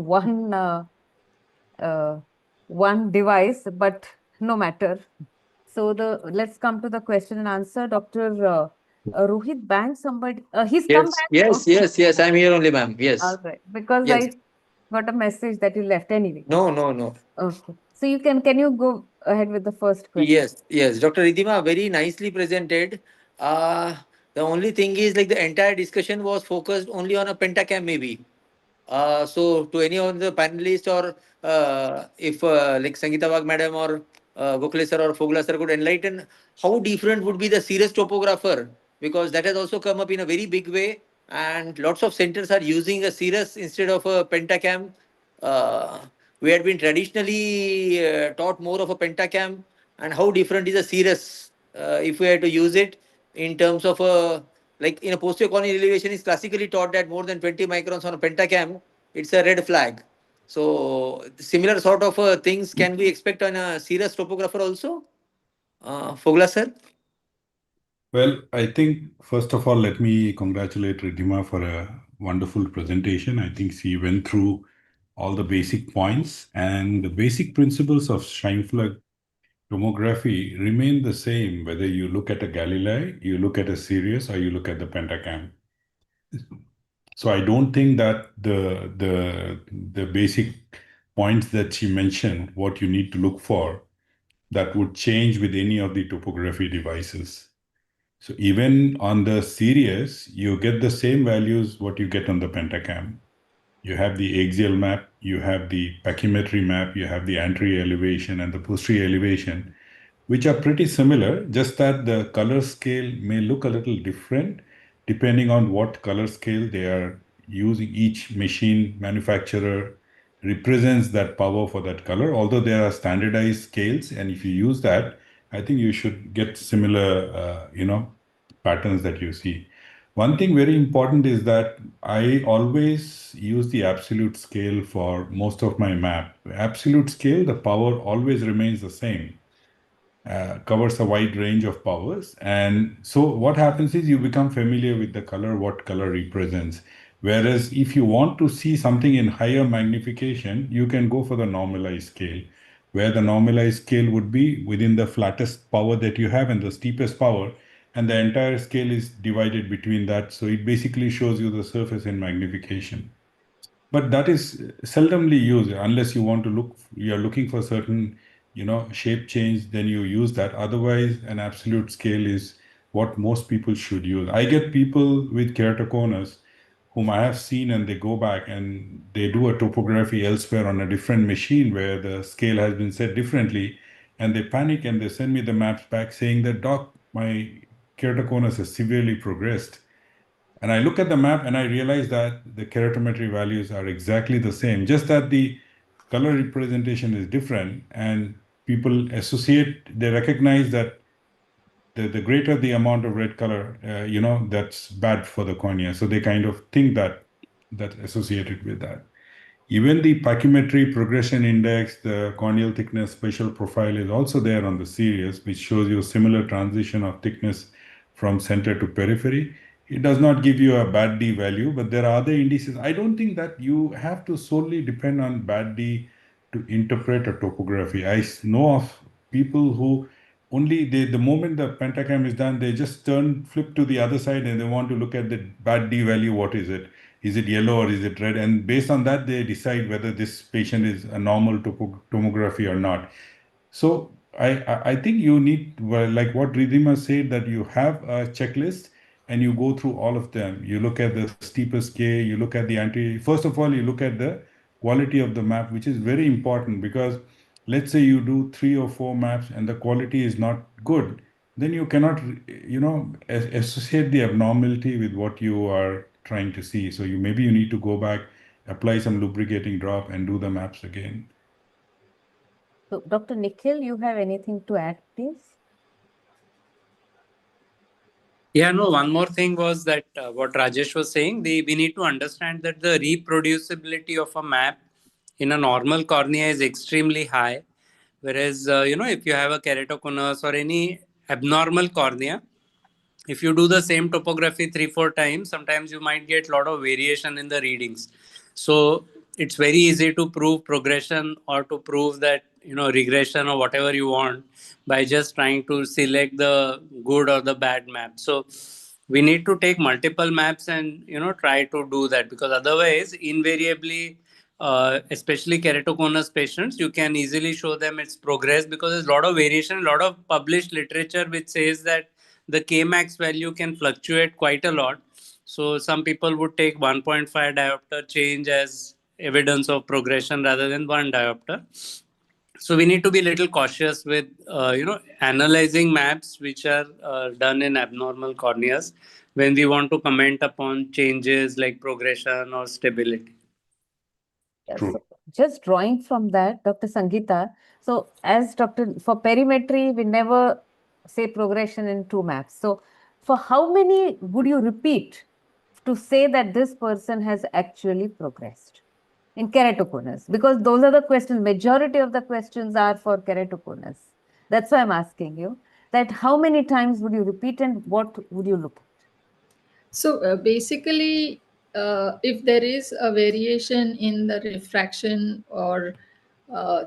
uh, one device, but no matter. So let's come to the question and answer. Dr. Rohit Bang, somebody, he's come Yes, back. yes, Okay. yes, yes. I'm here only, ma'am. All Yes, right. Because yes. I got a message that you left anyway. No, no, no. Okay. So can you go ahead with the first question? Yes, yes. Dr. Ridhima, very nicely presented. Uh, the only thing is like the entire discussion was focused only on a pentacam, maybe. So to any of the panelists or if like Sangeeta Wag madam or Gokhale sir or Fogla sir could enlighten how different would be the serious topographer, because that has also come up in a very big way and lots of centers are using a cirrus instead of a pentacam. Uh, we had been traditionally taught more of a pentacam, and how different is a cirrus if we had to use it in terms of a, like in a posterior corneal elevation is classically taught that more than 20 microns on a pentacam, it's a red flag. So similar sort of things can we expect on a serious topographer also? Fogla sir? Well, I think first of all, let me congratulate Ridhima for a wonderful presentation. I think she went through all the basic points, and the basic principles of Scheinfeld tomography remain the same whether you look at a Galilei, you look at a Sirius, or you look at the Pentacam. So I don't think that the basic points that she mentioned, what you need to look for, that would change with any of the topography devices. So even on the Sirius, you get the same values what you get on the Pentacam. You have the axial map, you have the pachymetry map, you have the anterior elevation and the posterior elevation, which are pretty similar, just that the color scale may look a little different depending on what color scale they are using. Each machine manufacturer represents that power for that color, although there are standardized scales, and if you use that, I think you should get similar, patterns that you see. One thing very important is that I always use the absolute scale for most of my map. Absolute scale, the power always remains the same, covers a wide range of powers. And so what happens is you become familiar with the color, what color represents. Whereas if you want to see something in higher magnification, you can go for the normalized scale, where the normalized scale would be within the flattest power that you have and the steepest power, and the entire scale is divided between that. So it basically shows you the surface in magnification. But that is seldomly used unless you want to look, you're looking for certain, shape change, then you use that. Otherwise, an absolute scale is what most people should use. I get people with keratoconus whom I have seen, and they go back and they do a topography elsewhere on a different machine where the scale has been set differently, and they panic and they send me the maps back saying that, doc, my keratoconus has severely progressed. And I look at the map and I realize that the keratometry values are exactly the same, just that the color representation is different. And people associate, they recognize that the greater the amount of red color, that's bad for the cornea. So they kind of think that that's associated with that. Even the pachymetry progression index, the corneal thickness spatial profile is also there on the series, which shows you similar transition of thickness from center to periphery. It does not give you a bad D value, but there are other indices. I don't think that you have to solely depend on bad D to interpret a topography. Know of people who only the moment the pentacam is done, they just flip to the other side and they want to look at the bad D value. What is it? Is it yellow or is it red? And based on that, they decide whether this patient is a normal tomography or not. So I think you need, well, like what Ridhima said, that you have a checklist and you go through all of them. You look at the steepest scale, you look at the anti. First of all, you look at the quality of the map, which is very important, because let's say you do 3 or 4 maps and the quality is not good, then you cannot, associate the abnormality with what you are trying to see. So maybe you need to go back apply some lubricating drop, and do the maps again. So, Dr. Nikhil, you have anything to add, please? Yeah, no, one more thing was that what Rajesh was saying, we need to understand that the reproducibility of a map in a normal cornea is extremely high. Whereas, if you have a keratoconus or any abnormal cornea, if you do the same topography 3 4 times, sometimes you might get a lot of variation in the readings. So it's very easy to prove progression or to prove that regression or whatever you want by just trying to select the good or the bad map. So we need to take multiple maps and try to do that, because otherwise invariably especially keratoconus patients, you can easily show them its progress, because there's a lot of variation, a lot of published literature which says that the Kmax value can fluctuate quite a lot. So some people would take 1.5 diopter change as evidence of progression rather than one diopter. So we need to be a little cautious with analyzing maps which are done in abnormal corneas when we want to comment upon changes like progression or stability. Yes. True. So just drawing from that, Dr. Sangeeta, so as Dr. for perimetry, we never say progression in two maps. So for how many would you repeat to say that this person has actually progressed in keratoconus? Because those are the questions, majority of the questions are for keratoconus. That's why I'm asking you that how many times would you repeat and what would you look at? So basically, if there is a variation in the refraction or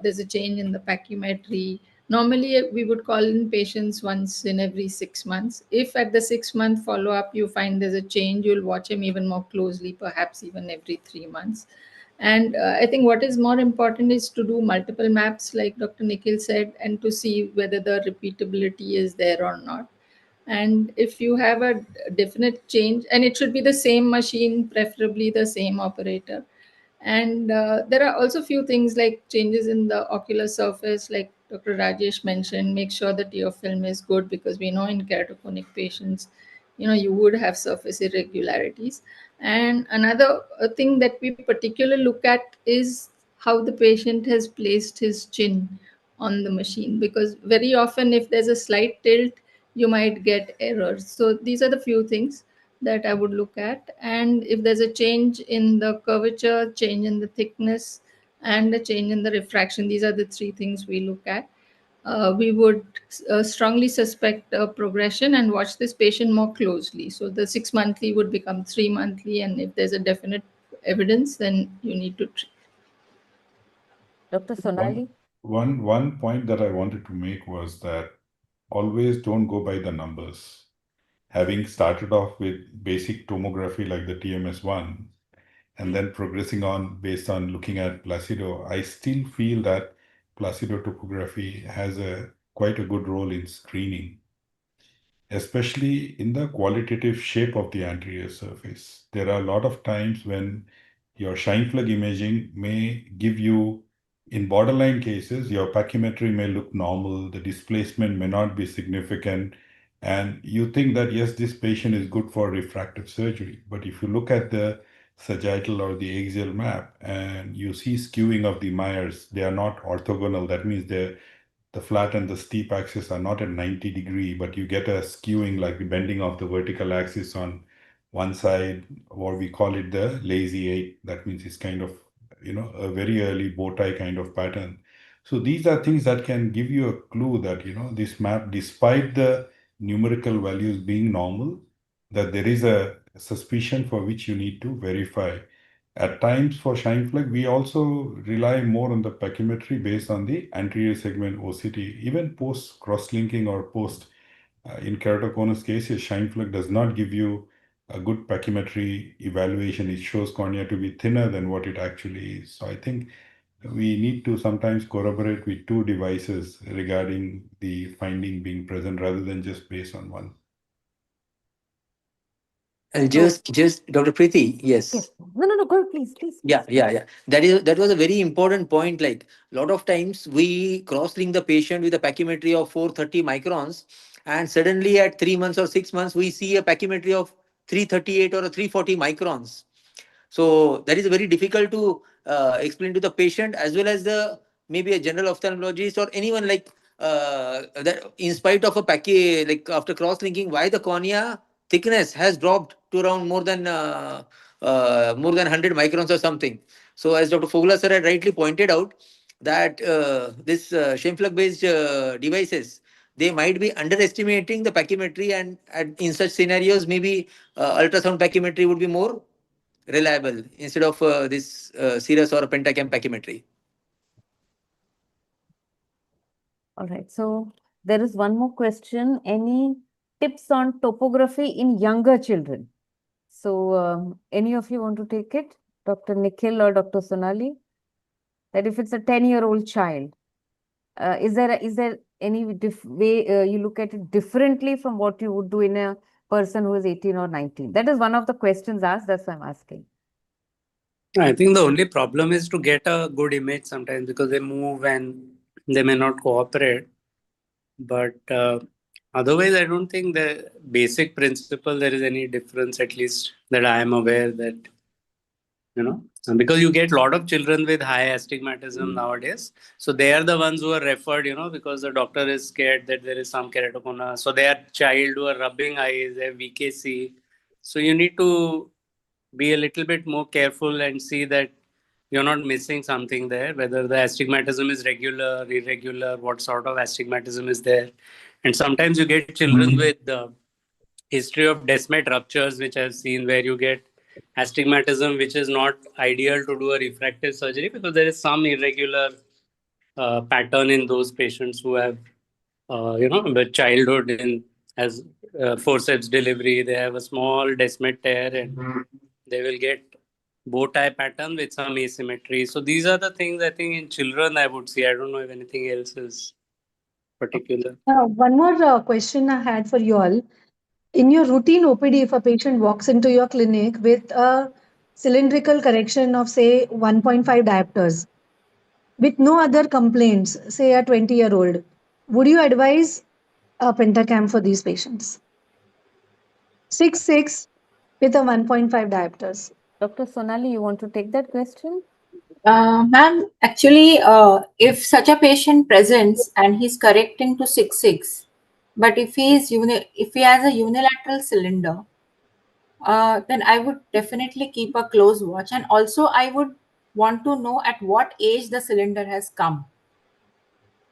there's a change in the pachymetry, normally we would call in patients once in every 6 months. If at the 6 month follow up you find there's a change, you'll watch him even more closely, perhaps even every 3 months. And I think what is more important is to do multiple maps, like Dr. Nikhil said, and to see whether the repeatability is there or not. And if you have a definite change, and it should be the same machine, preferably the same operator. And there are also few things like changes in the ocular surface, like Dr. Rajesh mentioned. Make sure that your film is good, because we know in keratoconic patients, you would have surface irregularities. And another thing that we particularly look at is how the patient has placed his chin on the machine, because very often if there's a slight tilt, you might get errors. So these are the few things that I would look at. And if there's a change in the curvature, change in the thickness, and a change in the refraction, these are the three things we look at. We would strongly suspect a progression and watch this patient more closely. So the 6 monthly would become 3 monthly, and if there's a definite evidence, then you need to treat. Dr. Sonali? One point that I wanted to make was that always don't go by the numbers. Having started off with basic tomography like the TMS1 and then progressing on based on looking at Placido, I still feel that Placido topography has quite a good role in screening, especially in the qualitative shape of the anterior surface. There are a lot of times when your shine plug imaging may give you, in borderline cases, your pachymetry may look normal, the displacement may not be significant, and you think that yes, this patient is good for refractive surgery. But if you look at the sagittal or the axial map and you see skewing of the Myers, they are not orthogonal. That means the flat and the steep axis are not at 90-degree, but you get a skewing, like the bending of the vertical axis on one side, or we call it the lazy eight. That means it's kind of, a very early bow tie kind of pattern. So these are things that can give you a clue that, this map, despite the numerical values being normal, that there is a suspicion for which you need to verify. At times for shine plug, we also rely more on the pachymetry based on the anterior segment OCT. Even post cross-linking or post in keratoconus cases, shine plug does not give you a good pachymetry evaluation. It shows cornea to be thinner than what it actually is. So I think we need to sometimes corroborate with two devices regarding the finding being present rather than just based on one. And So, just Dr. Preeti, yes. yes. No, go, please. Yeah. That was a very important point. Like a lot of times we cross-link the patient with a pachymetry of 430 microns, and suddenly at 3 months or 6 months we see a pachymetry of 338 or a 340 microns. So that is very difficult to explain to the patient as well as the maybe a general ophthalmologist or anyone like that. In spite of a package, like after cross linking, why the cornea thickness has dropped to around more than 100 microns or something. So as Dr. Fogla sir had rightly pointed out, that this Scheimpflug based devices, they might be underestimating the pachymetry, and in such scenarios maybe ultrasound pachymetry would be more reliable instead of this Cirrus or Pentacam pachymetry. All right. So there is one more question. Any tips on topography in younger children? So any of you want to take it? Dr. Nikhil or Dr. Sonali? That if it's a 10-year-old child, is there any way you look at it differently from what you would do in a person who is 18 or 19? That is one of the questions asked. That's why I'm asking. I think the only problem is to get a good image sometimes because they move and they may not cooperate. But otherwise, I don't think the basic principle there is any difference, at least that I am aware that, and because you get a lot of children with high astigmatism nowadays. So they are the ones who are referred, because the doctor is scared that there is some keratoconus. So they are child who are rubbing eyes, they have VKC. So you need to be a little bit more careful and see that you're not missing something there, whether the astigmatism is regular, irregular, what sort of astigmatism is there. And sometimes you get children with the history of Descemet ruptures, which I've seen, where you get astigmatism, which is not ideal to do a refractive surgery because there is some irregular pattern in those patients who have, the childhood in as forceps delivery. They have a small Descemet tear and they will get bow tie pattern with some asymmetry. So these are the things I think in children I would see. I don't know if anything else is particular. One more question I had for you all. In your routine OPD, if a patient walks into your clinic with a cylindrical correction of, say, 1.5 diopters, with no other complaints, say a 20-year-old, would you advise a pentacam for these patients? 6'6" with a 1.5 diopters. Dr. Sonali, you want to take that question? Ma'am, actually, if such a patient presents and he's correcting to 6'6", but if if he has a unilateral cylinder, then I would definitely keep a close watch, and also I would want to know at what age the cylinder has come.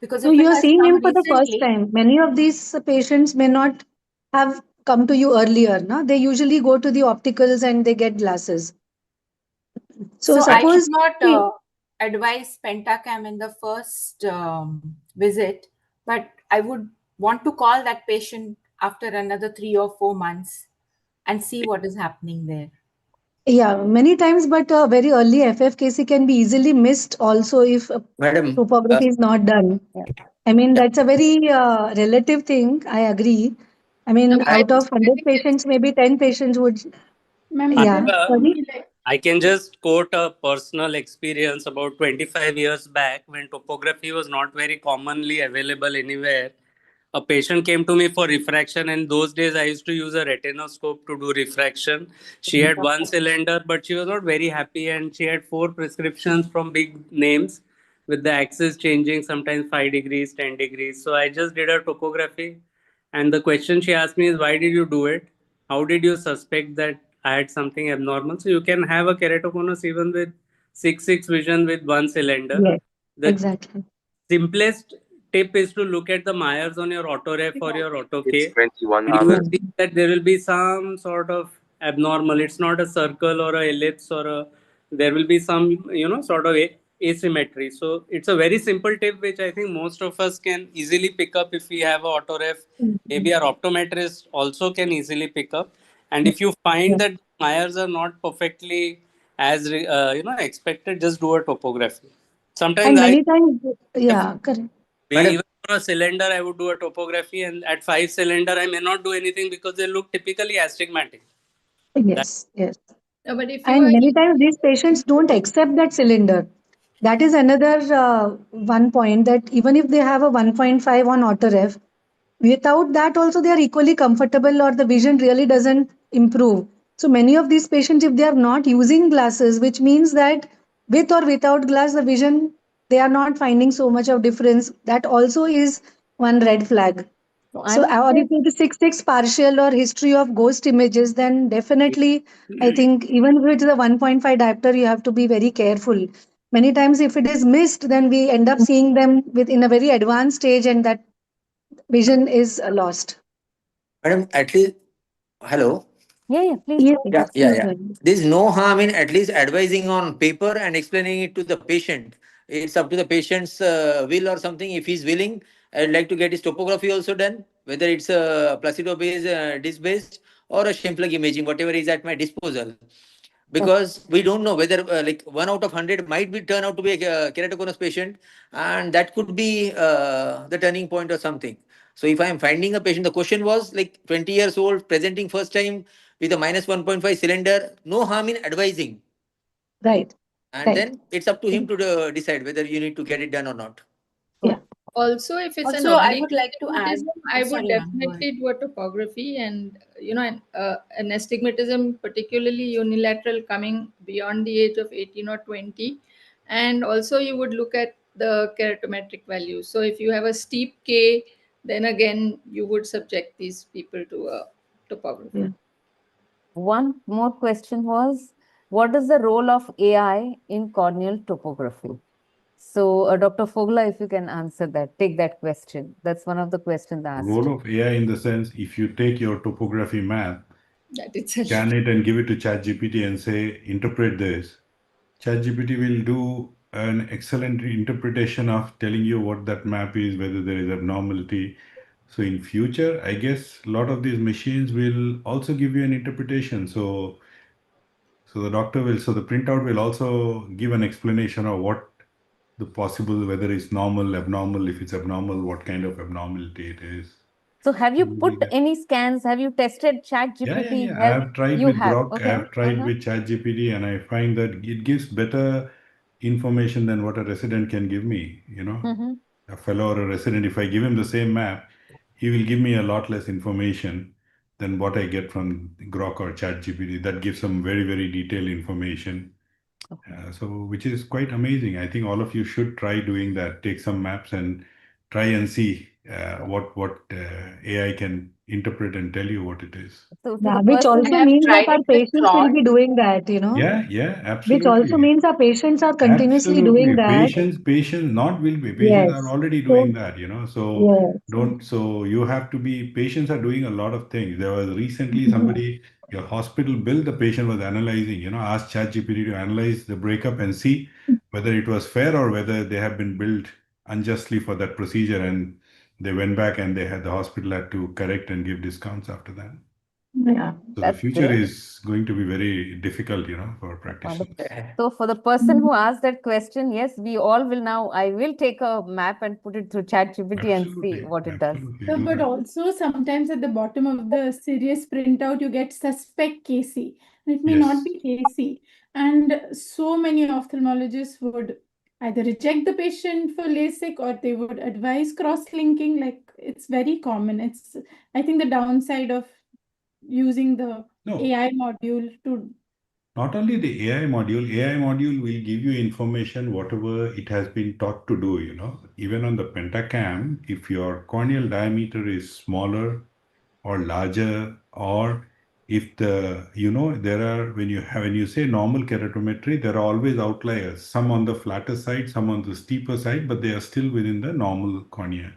Because So if it you're has seeing come him for the first recently, time. Many of these patients may not have come to you earlier. No? They usually go to the opticals and they get glasses. So so I should suppose not advise Pentacam in the first visit, but I would want to call that patient after another 3 or 4 months and see what is happening there. yeah, many times, but very early FFKC can be easily missed also if Madam, topography is not done. Yeah. I mean, that's a very relative thing. I agree. I mean, but out of 100 patients, maybe 10 patients would, Ma'am, is yeah, there sorry. I can just quote a personal experience about 25 years back when topography was not very commonly available anywhere. A patient came to me for refraction, and those days I used to use a retinoscope to do refraction. She had one cylinder, but she was not very happy, and she had 4 prescriptions from big names with the axis changing sometimes 5 degrees, 10 degrees. So I just did a topography, and the question she asked me is, why did you do it? How did you suspect that I had something abnormal? So you can have a keratoconus even with 6/6 vision with one cylinder. Yes, The exactly. simplest tip is to look at the Myers on your autoref or your auto It's K. 21 And you will hours. Yeah. see that there will be some sort of abnormal. It's not a circle or a ellipse or a, there will be some, sort of asymmetry. So it's a very simple tip which I think most of us can easily pick up if we have a autoref. Maybe our optometrist also can easily pick up. And if you find Yeah. that Myers are not perfectly as expected, just do a topography. Sometimes And I many times, yeah, correct. Madam, even for a cylinder, I would do a topography, and at 5 cylinder, I may not do anything because they look typically astigmatic. That, Yes, yes. but if you And are many times these patients don't accept that cylinder. That is another one point, that even if they have a 1.5 on autoref, without that also they are equally comfortable or the vision really doesn't improve. So many of these patients, if they are not using glasses, which means that with or without glass, the vision, they are not finding so much of difference. That also is one red flag. So I So, would or say if it is 6/6 partial or history of ghost images, then definitely, I think even if it is a 1.5 diopter, you have to be very careful. Many times, if it is missed, then we end up seeing them with in a very advanced stage, and that vision is lost. Madam, at least, hello. yeah, please Yes, go ahead. Yeah, yes, yeah, please yeah. go ahead. There's no harm in at least advising on paper and explaining it to the patient. It's up to the patient's will or something. If he's willing, I'd like to get his topography also done, whether it's a placido based, disc based, or a shim plug imaging, whatever is at my disposal. Because we don't know whether like 1 out of 100 might be turn out to be a keratoconus patient, and that could be the turning point or something. So if I am finding a patient, the question was like 20 years old, presenting first time with a minus 1.5 cylinder, no harm in advising. Right, And right. then it's up to him to decide whether you need to get it done or not. Yeah. Also, if it's an Also, I oblique would like to add. astigmatism, I would Sorry, ma'am. Go ahead. definitely do a topography, and an astigmatism, particularly unilateral, coming beyond the age of 18 or 20, and also you would look at the keratometric value. So if you have a steep K, then again you would subject these people to a topography. Yeah. One more question was, what is the role of AI in corneal topography? So, Dr. Fogla, if you can answer that, take that question. That's one of the questions asked. Role of AI in the sense, if you take your topography map, That itself. scan it and give it to ChatGPT and say, interpret this, ChatGPT will do an excellent interpretation of telling you what that map is, whether there is abnormality. So in future, I guess a lot of these machines will also give you an interpretation. So the doctor will, so the printout will also give an explanation of what the possible, whether it's normal, abnormal, if it's abnormal, what kind of abnormality it is. So, have you So put any scans? Have you tested ChatGPT I help? have tried You with have. Grok, I Okay. have tried with ChatGPT, and I find that it gives better information than what a resident can give me. Mm-hmm. A fellow or a resident, if I give him the same map, he will give me a lot less information than what I get from Grok or ChatGPT. That gives some very, very detailed information. So, which is quite amazing. I think all of you should try doing that. Take some maps and try and see what AI can interpret and tell you what it is. So, to Yeah, the which person, I also have means that tried our it with patients will Claude. be doing that, you know, Yeah, which also absolutely. means our patients are continuously doing Absolutely. that. Patients not will be. Patients are Yes. already So, doing that, So yes. so you have to be, patients are doing a lot of things. There was recently Yeah. somebody, your hospital bill, the patient was analyzing, asked ChatGPT to analyze the breakup and see whether it was fair or whether they have been billed unjustly for that procedure. And they went back and the hospital had to correct and give discounts after that. Yeah. So the that's future great. is going to be very difficult, for Wonderful. practitioners. So, for the person who asked that question, yes, we all will now. I will take a map and put it through ChatGPT and see Absolutely, what it does. absolutely. So, Do but that. also sometimes at the bottom of the serious printout, you get suspect KC. And it may not Yes. be KC. And so many ophthalmologists would either reject the patient for LASIK or they would advise cross-linking. Like it's very common. It's, I think, the downside of using the No, AI module to. not only the AI module will give you information whatever it has been taught to do, Even on the Pentacam, if your corneal diameter is smaller or larger, or if there are, when you say normal keratometry, there are always outliers, some on the flatter side, some on the steeper side, but they are still within the normal cornea.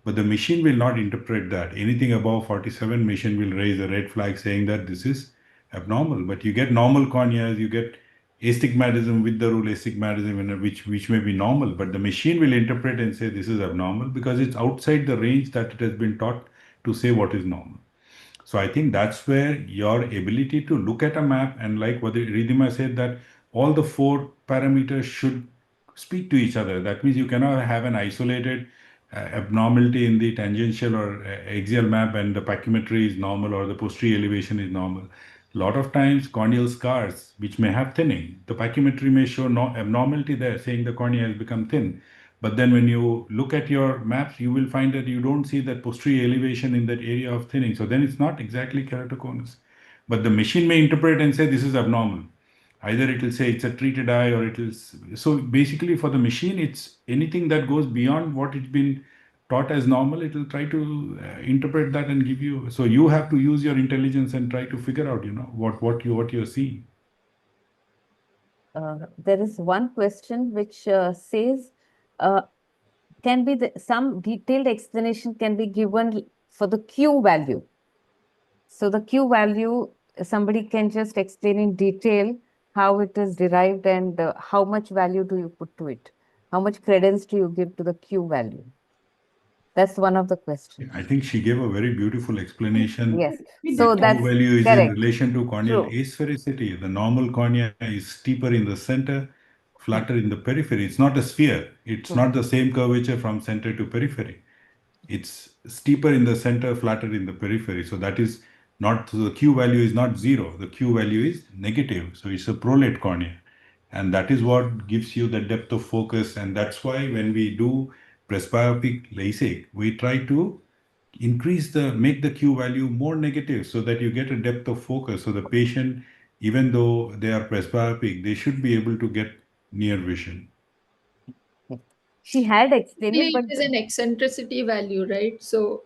But the machine will not interpret that. Anything above 47, machine will raise a red flag saying that this is abnormal. But you get normal corneas, you get astigmatism with the rule astigmatism, which may be normal, but the machine will interpret and say this is abnormal because it's outside the range that it has been taught to say what is normal. So I think that's where your ability to look at a map, and like what Ridhima said, that all the four parameters should speak to each other. That means you cannot have an isolated abnormality in the tangential or axial map and the pachymetry is normal or the posterior elevation is normal. A lot of times corneal scars which may have thinning, the pachymetry may show no abnormality there, saying the cornea has become thin. But then when you look at your maps, you will find that you don't see that posterior elevation in that area of thinning. So then it's not exactly keratoconus. but the machine may interpret and say this is abnormal. Either it will say it's a treated eye, or it is. So basically, for the machine, it's anything that goes beyond what it's been taught as normal. It will try to interpret that and give you. So you have to use your intelligence and try to figure out, what you're seeing. There is one question which says, can be some detailed explanation can be given for the Q value. So the Q value, somebody can just explain in detail how it is derived and how much value do you put to it? How much credence do you give to the Q value? That's one of the questions. I think she gave a very beautiful explanation. Yes. We So The that's Q value is in correct. relation to corneal True. asphericity. The normal cornea is steeper in the center, flatter in the periphery. It's not a sphere. It's not the same curvature from center to periphery. It's steeper in the center, flatter in the periphery. So that is not, so the Q value is not zero. The Q value is negative. So it's a prolate cornea. And that is what gives you the depth of focus. And that's why when we do presbyopic LASIK, we try to make the Q value more negative so that you get a depth of focus. So the patient, even though they are presbyopic, they should be able to get near vision. She had explained it, Basically, but it is an eccentricity value, right? So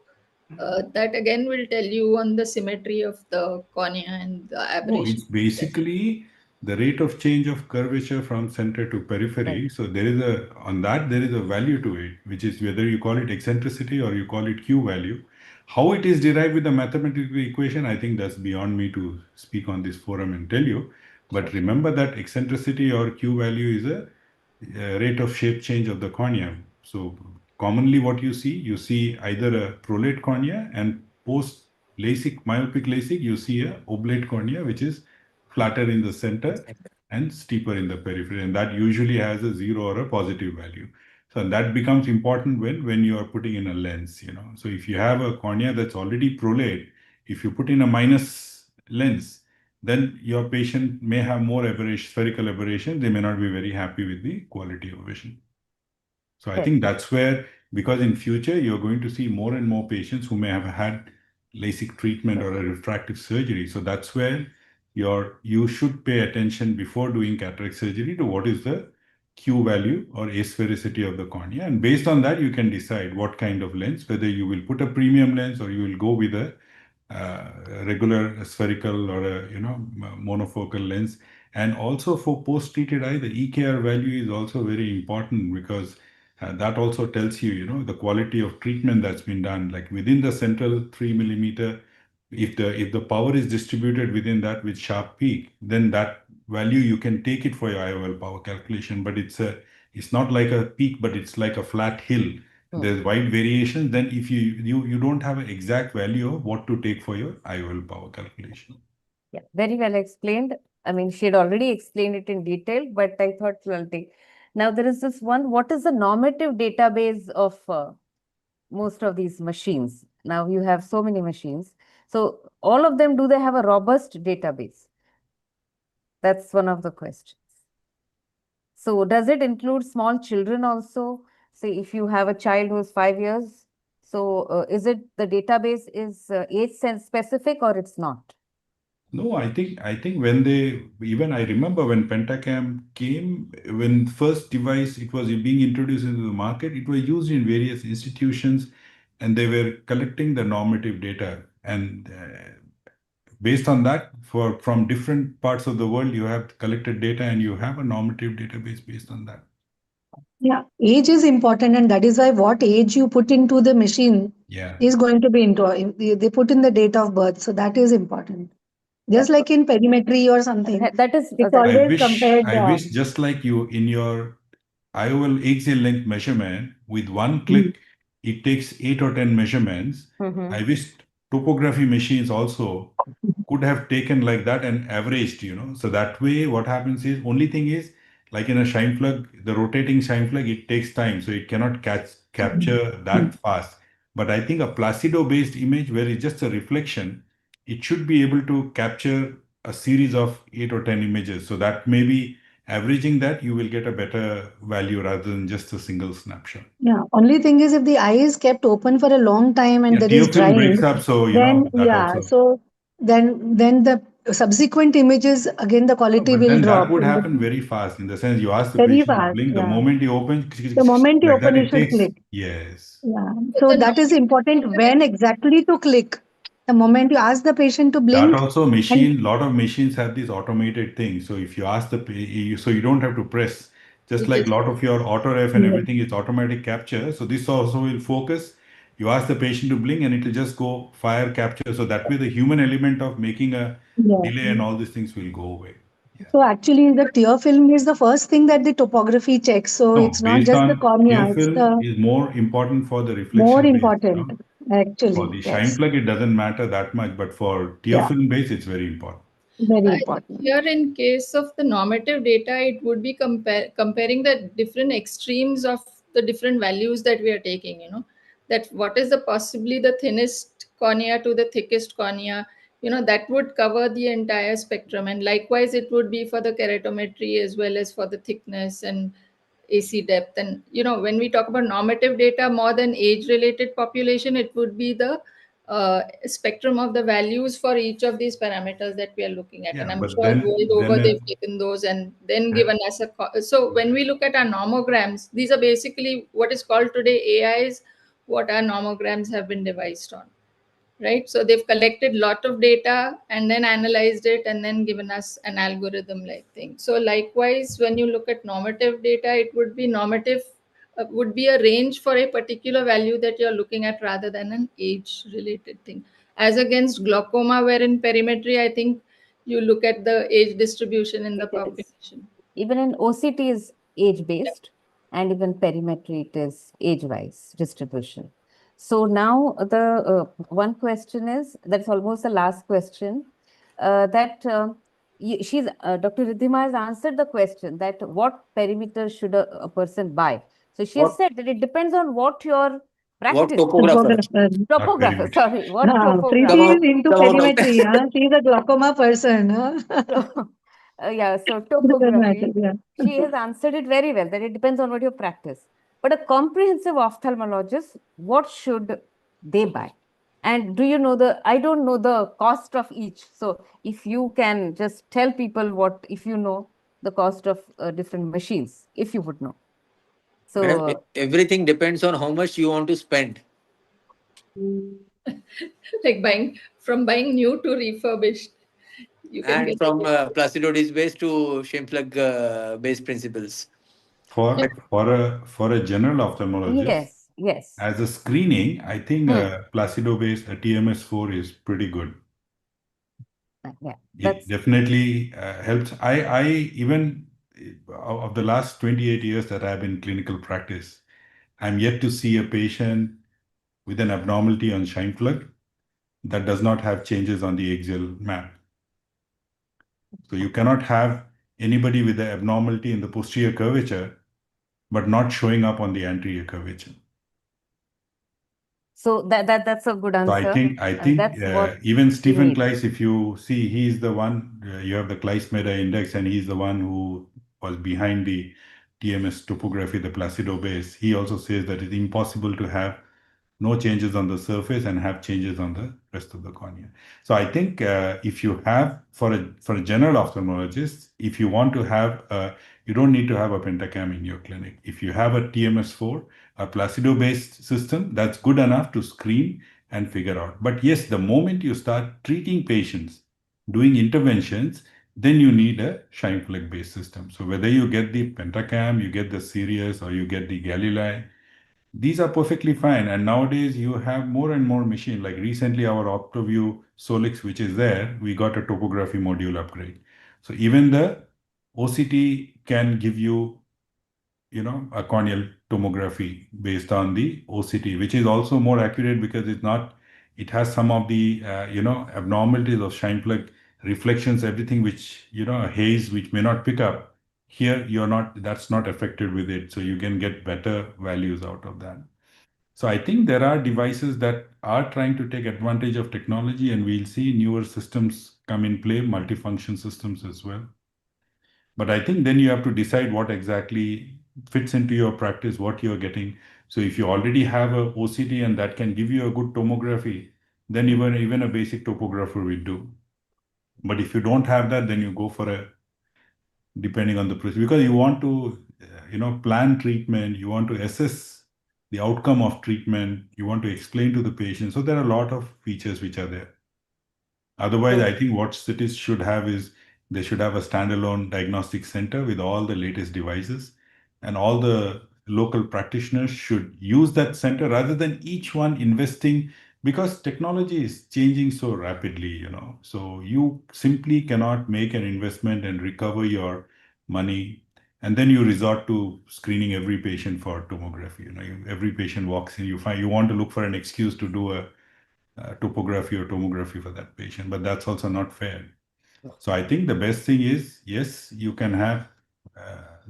that again will tell you on the symmetry of the cornea and the No, aberration. it's basically the rate of change of curvature from center to periphery. Right. So there is a value to it, which is whether you call it eccentricity or you call it Q value. How it is derived with the mathematical equation, I think that's beyond me to speak on this forum and tell you. But remember that eccentricity or Q value is a rate of shape change of the cornea. So commonly what you see either a prolate cornea, and post LASIK, myopic LASIK, you see a oblate cornea, which is flatter in the center and steeper in the periphery. And that usually has a 0 or a positive value. So that becomes important when you are putting in a lens, So if you have a cornea that's already prolate, if you put in a minus lens, then your patient may have more spherical aberration. They may not be very happy with the quality of vision. So I think that's where, because in future, you're going to see more and more patients who may have had LASIK treatment or a refractive surgery. So that's where you should pay attention before doing cataract surgery to what is the Q value or asphericity of the cornea. And based on that, you can decide what kind of lens, whether you will put a premium lens or you will go with a regular spherical or a monofocal lens. And also for post-treated eye, the EKR value is also very important, because that also tells you, the quality of treatment that's been done. Like within the central 3 millimeter, if the power is distributed within that with sharp peak, then that value you can take it for your IOL power calculation. But it's not like a peak, but it's like a flat hill. There's wide variation. Then if you don't have an exact value of what to take for your IOL power calculation. yeah, very well explained. I mean, she had already explained it in detail, but I thought, well, now there is this one. What is the normative database of most of these machines? Now you have so many machines. So all of them, do they have a robust database? That's one of the questions. So does it include small children also? Say if you have a child who is 5 years, so is it the database is age specific or it's not? No, I think even I remember when Pentacam came, when first device it was being introduced into the market, it was used in various institutions, and they were collecting the normative data. And based on that, from different parts of the world, you have collected data and you have a normative database based on that. Yeah, age is important, and that is why what age you put into the machine is going to be into. They put in the date of birth, so that is important. Just like in perimetry or something, That is it's always compared. I wish just like you in your IOL axial length measurement, with one click, it takes 8 or 10 measurements. I wish topography machines also could have taken like that and averaged, So that way, what happens is, only thing is, like in a shine plug, the rotating shine plug, it takes time, so it cannot capture that fast. But I think a Placido-based image, where it's just a reflection, it should be able to capture a series of 8 or 10 images. So that maybe averaging that, you will get a better value rather than just a single snapshot. Yeah, only thing is if the eye is kept open for a long time and Yeah, there is tear film breaks drying, up, so then that also. so then the subsequent images, again, the quality But will then that drop. would happen very fast. In the sense, you ask the Very patient to fast, blink. The yeah. moment you open, The moment you like that, open, you it should takes. click. Yes. Yeah. But So the that is important when exactly to click. The moment you ask the patient to That blink, also and lot of machines have these automated things. So if you ask so you don't have to press. Just it like just lot of your auto ref and yeah, everything is automatic capture. So this also will focus. You ask the patient to blink and it will just go fire capture. So that way the human element of making a yeah. delay and all these things will go away. Yeah. So actually, the tear film is the first thing that the topography checks. So No, it's not based just the on tear cornea; it's film the is more important for the more reflection base. important, For actually. the shine Yes. plug, it doesn't matter that much, but for tear Yeah. film base, it's very important. Very I think important. here in case of the normative data, it would be comparing the different extremes of the different values that we are taking, that what is the possibly the thinnest cornea to the thickest cornea, that would cover the entire spectrum. And likewise, it would be for the keratometry as well as for the thickness and AC depth. And, when we talk about normative data more than age related population, it would be the spectrum of the values for each of these parameters that we are looking at. And Yeah, I'm but sure world then over they've taken those and then given us so when we look at our nomograms, these are basically what is called today AIs, what our nomograms have been devised on, right? So they've collected lot of data and then analyzed it and then given us an algorithm like thing. So likewise, when you look at normative data, it would be normative would be a range for a particular value that you're looking at rather than an age related thing, as against glaucoma where in perimetry I think you look at the age distribution in the It is. population. Even in OCT is age-based, and even perimetry it is age-wise distribution. So now the one question is, that's almost the last question, that Dr. Riddhima has answered the question that what perimeter should a person buy. So she has What said that it depends on what your what practice. topographer? Topographer. not Topographer, perimeter. sorry, what Preeti topographer. is into Come out of perimetry. that. Huh? She's a glaucoma person. Huh? So, yeah, so Doesn't matter. topography, Yeah. she has answered it very well, that it depends on what you practice. But a comprehensive ophthalmologist, what should they buy? And do you know I don't know the cost of each. So if you can just tell people if you know the cost of different machines, if you would know. Madam, So, everything depends on how much you want to spend. Like buying new to refurbished, you can And get from it. Placido disc base to Shimplug base principles. For And for a general ophthalmologist, yes, yes. as a screening, I think Hmm. Placido-based TMS4 is pretty good. Yeah, It that's definitely helps. I even of the last 28 years that I've been in clinical practice, I'm yet to see a patient with an abnormality on shine plug that does not have changes on the axial map. So you cannot have anybody with the abnormality in the posterior curvature, but not showing up on the anterior curvature. so that's a good So answer. I And think that's what even we Stephen need. Kleiss, if you see, he's the one, you have the Kleiss Meta Index, and he's the one who was behind the TMS topography, the Placido base. He also says that it's impossible to have no changes on the surface and have changes on the rest of the cornea. So I think if you have, for a general ophthalmologist, if you want to have, you don't need to have a Pentacam in your clinic. If you have a TMS4, a Placido-based system, that's good enough to screen and figure out. But yes, the moment you start treating patients, doing interventions, then you need a shine plug based system. So whether you get the Pentacam, you get the Sirius, or you get the Galilei, these are perfectly fine. And nowadays you have more and more machine. Like recently our OptoView Solix, which is there, we got a topography module upgrade. So even the OCT can give you, a corneal tomography based on the OCT, which is also more accurate because it has some of the, abnormalities of shine plug reflections, everything which, a haze which may not pick up. Here, that's not affected with it. So you can get better values out of that. So I think there are devices that are trying to take advantage of technology, and we'll see newer systems come in play, multifunction systems as well. But I think then you have to decide what exactly fits into your practice, what you're getting. So if you already have a OCT and that can give you a good tomography, then even a basic topographer will do. But if you don't have that, then you go for a, depending on the procedure, because you want to, plan treatment, you want to assess the outcome of treatment, you want to explain to the patient. So there are a lot of features which are there. Otherwise, I think what cities should have is they should have a standalone diagnostic center with all the latest devices, and all the local practitioners should use that center rather than each one investing, because technology is changing so rapidly. So you simply cannot make an investment and recover your money, and then you resort to screening every patient for tomography. Every patient walks in, you find you want to look for an excuse to do a topography or tomography for that patient, but that's also not fair. So I think the best thing is, yes, you can have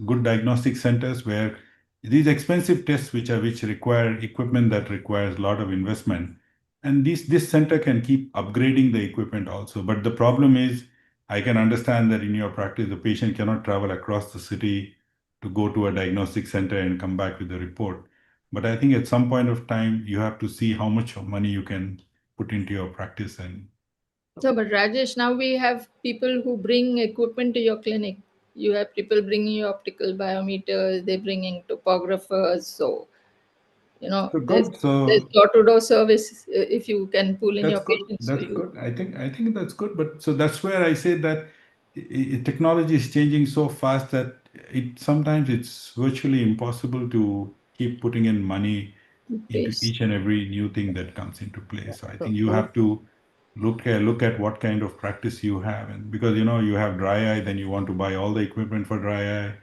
good diagnostic centers where these expensive tests, which require equipment that requires a lot of investment, and this center can keep upgrading the equipment also. But the problem is, I can understand that in your practice, the patient cannot travel across the city to go to a diagnostic center and come back with a report. But I think at some point of time, you have to see how much money you can put into your practice. And So, but Rajesh, now we have people who bring equipment to your clinic. You have people bringing you optical biometers, they bringing topographers. So, so there's good. So door-to-door service if you can pull in that's your good. patients for That's you. good. I think that's good. But so that's where I say that technology is changing so fast that sometimes it's virtually impossible to keep putting in money into Pace. each and every new thing that comes into play. So I So think you those have to look at what kind of practice you have, and because you have dry eye, then you want to buy all the equipment for dry eye.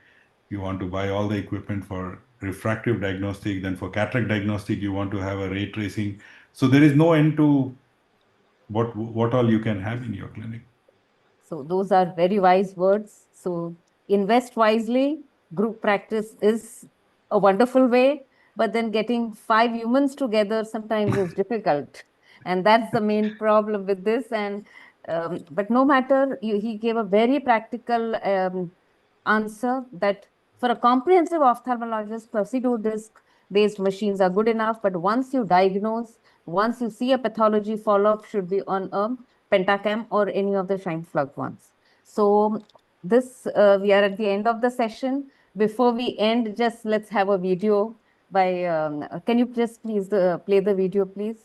You want to buy all the equipment for refractive diagnostic. Then for cataract diagnostic, you want to have a ray tracing. So there is no end to what all you can have in your clinic. So those are very wise words. So invest wisely. Group practice is a wonderful way, but then getting 5 humans together sometimes is difficult, and that's the main problem with this. And but no matter, he gave a very practical answer that for a comprehensive ophthalmologist, placebo disc based machines are good enough. But once you diagnose, once you see a pathology, follow up should be on a Pentacam or any of the shine plug ones. So this we are at the end of the session. Before we end, just let's have a video by. Can you just please play the video, please?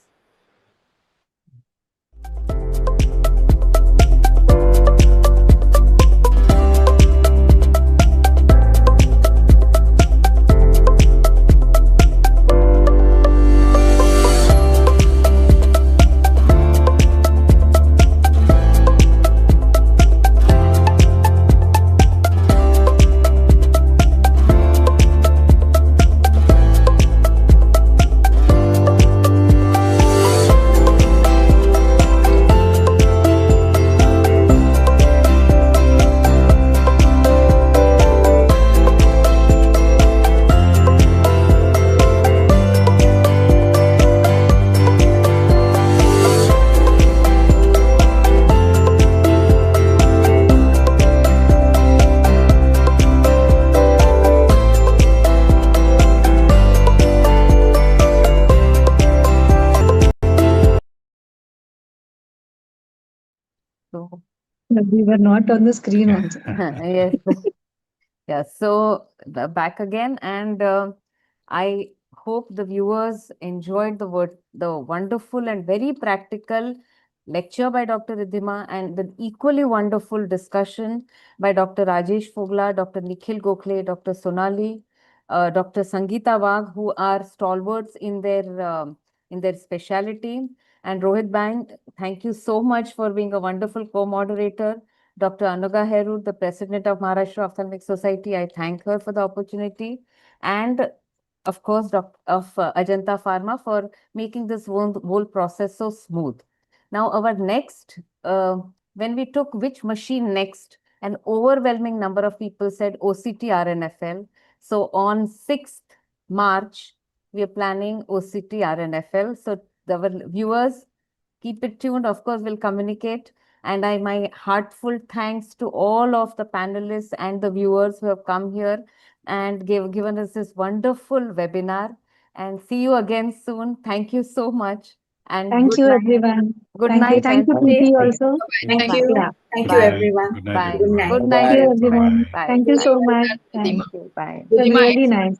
So We were not on the screen also. yes. Yeah, so back again, and I hope the viewers enjoyed the wonderful and very practical lecture by Dr. Ridhima, and the equally wonderful discussion by Dr. Rajesh Fogla, Dr. Nikhil Gokhale, Dr. Sonali, Dr. Sangeeta Wagh, who are stalwarts in their specialty. And Rohit Bang, thank you so much for being a wonderful co-moderator. Dr. Anuga Heru, the president of Maharashtra Ophthalmic Society, I thank her for the opportunity. And of course, Ajanta Pharma for making this whole process so smooth. Now, our next, when we took which machine next, an overwhelming number of people said OCT RNFL. So on 6th March, we are planning OCT RNFL. So the viewers, keep it tuned. Of course, we'll communicate. And my heartful thanks to all of the panelists and the viewers who have come here and given us this wonderful webinar. And see you again soon. Thank you so much. And Thank good you, night. everyone. Good Thank you. night Thank and you, stay Preeti, safe. also. Thank Bye. you. Yeah. Thank you, Bye. everyone. Good night, Bye. everyone. Good night, Thank you, everyone. everyone. Bye. Thank you so Bye, much. Ridhima. Thank Thank you. Bye. It was Ridhima, really nice.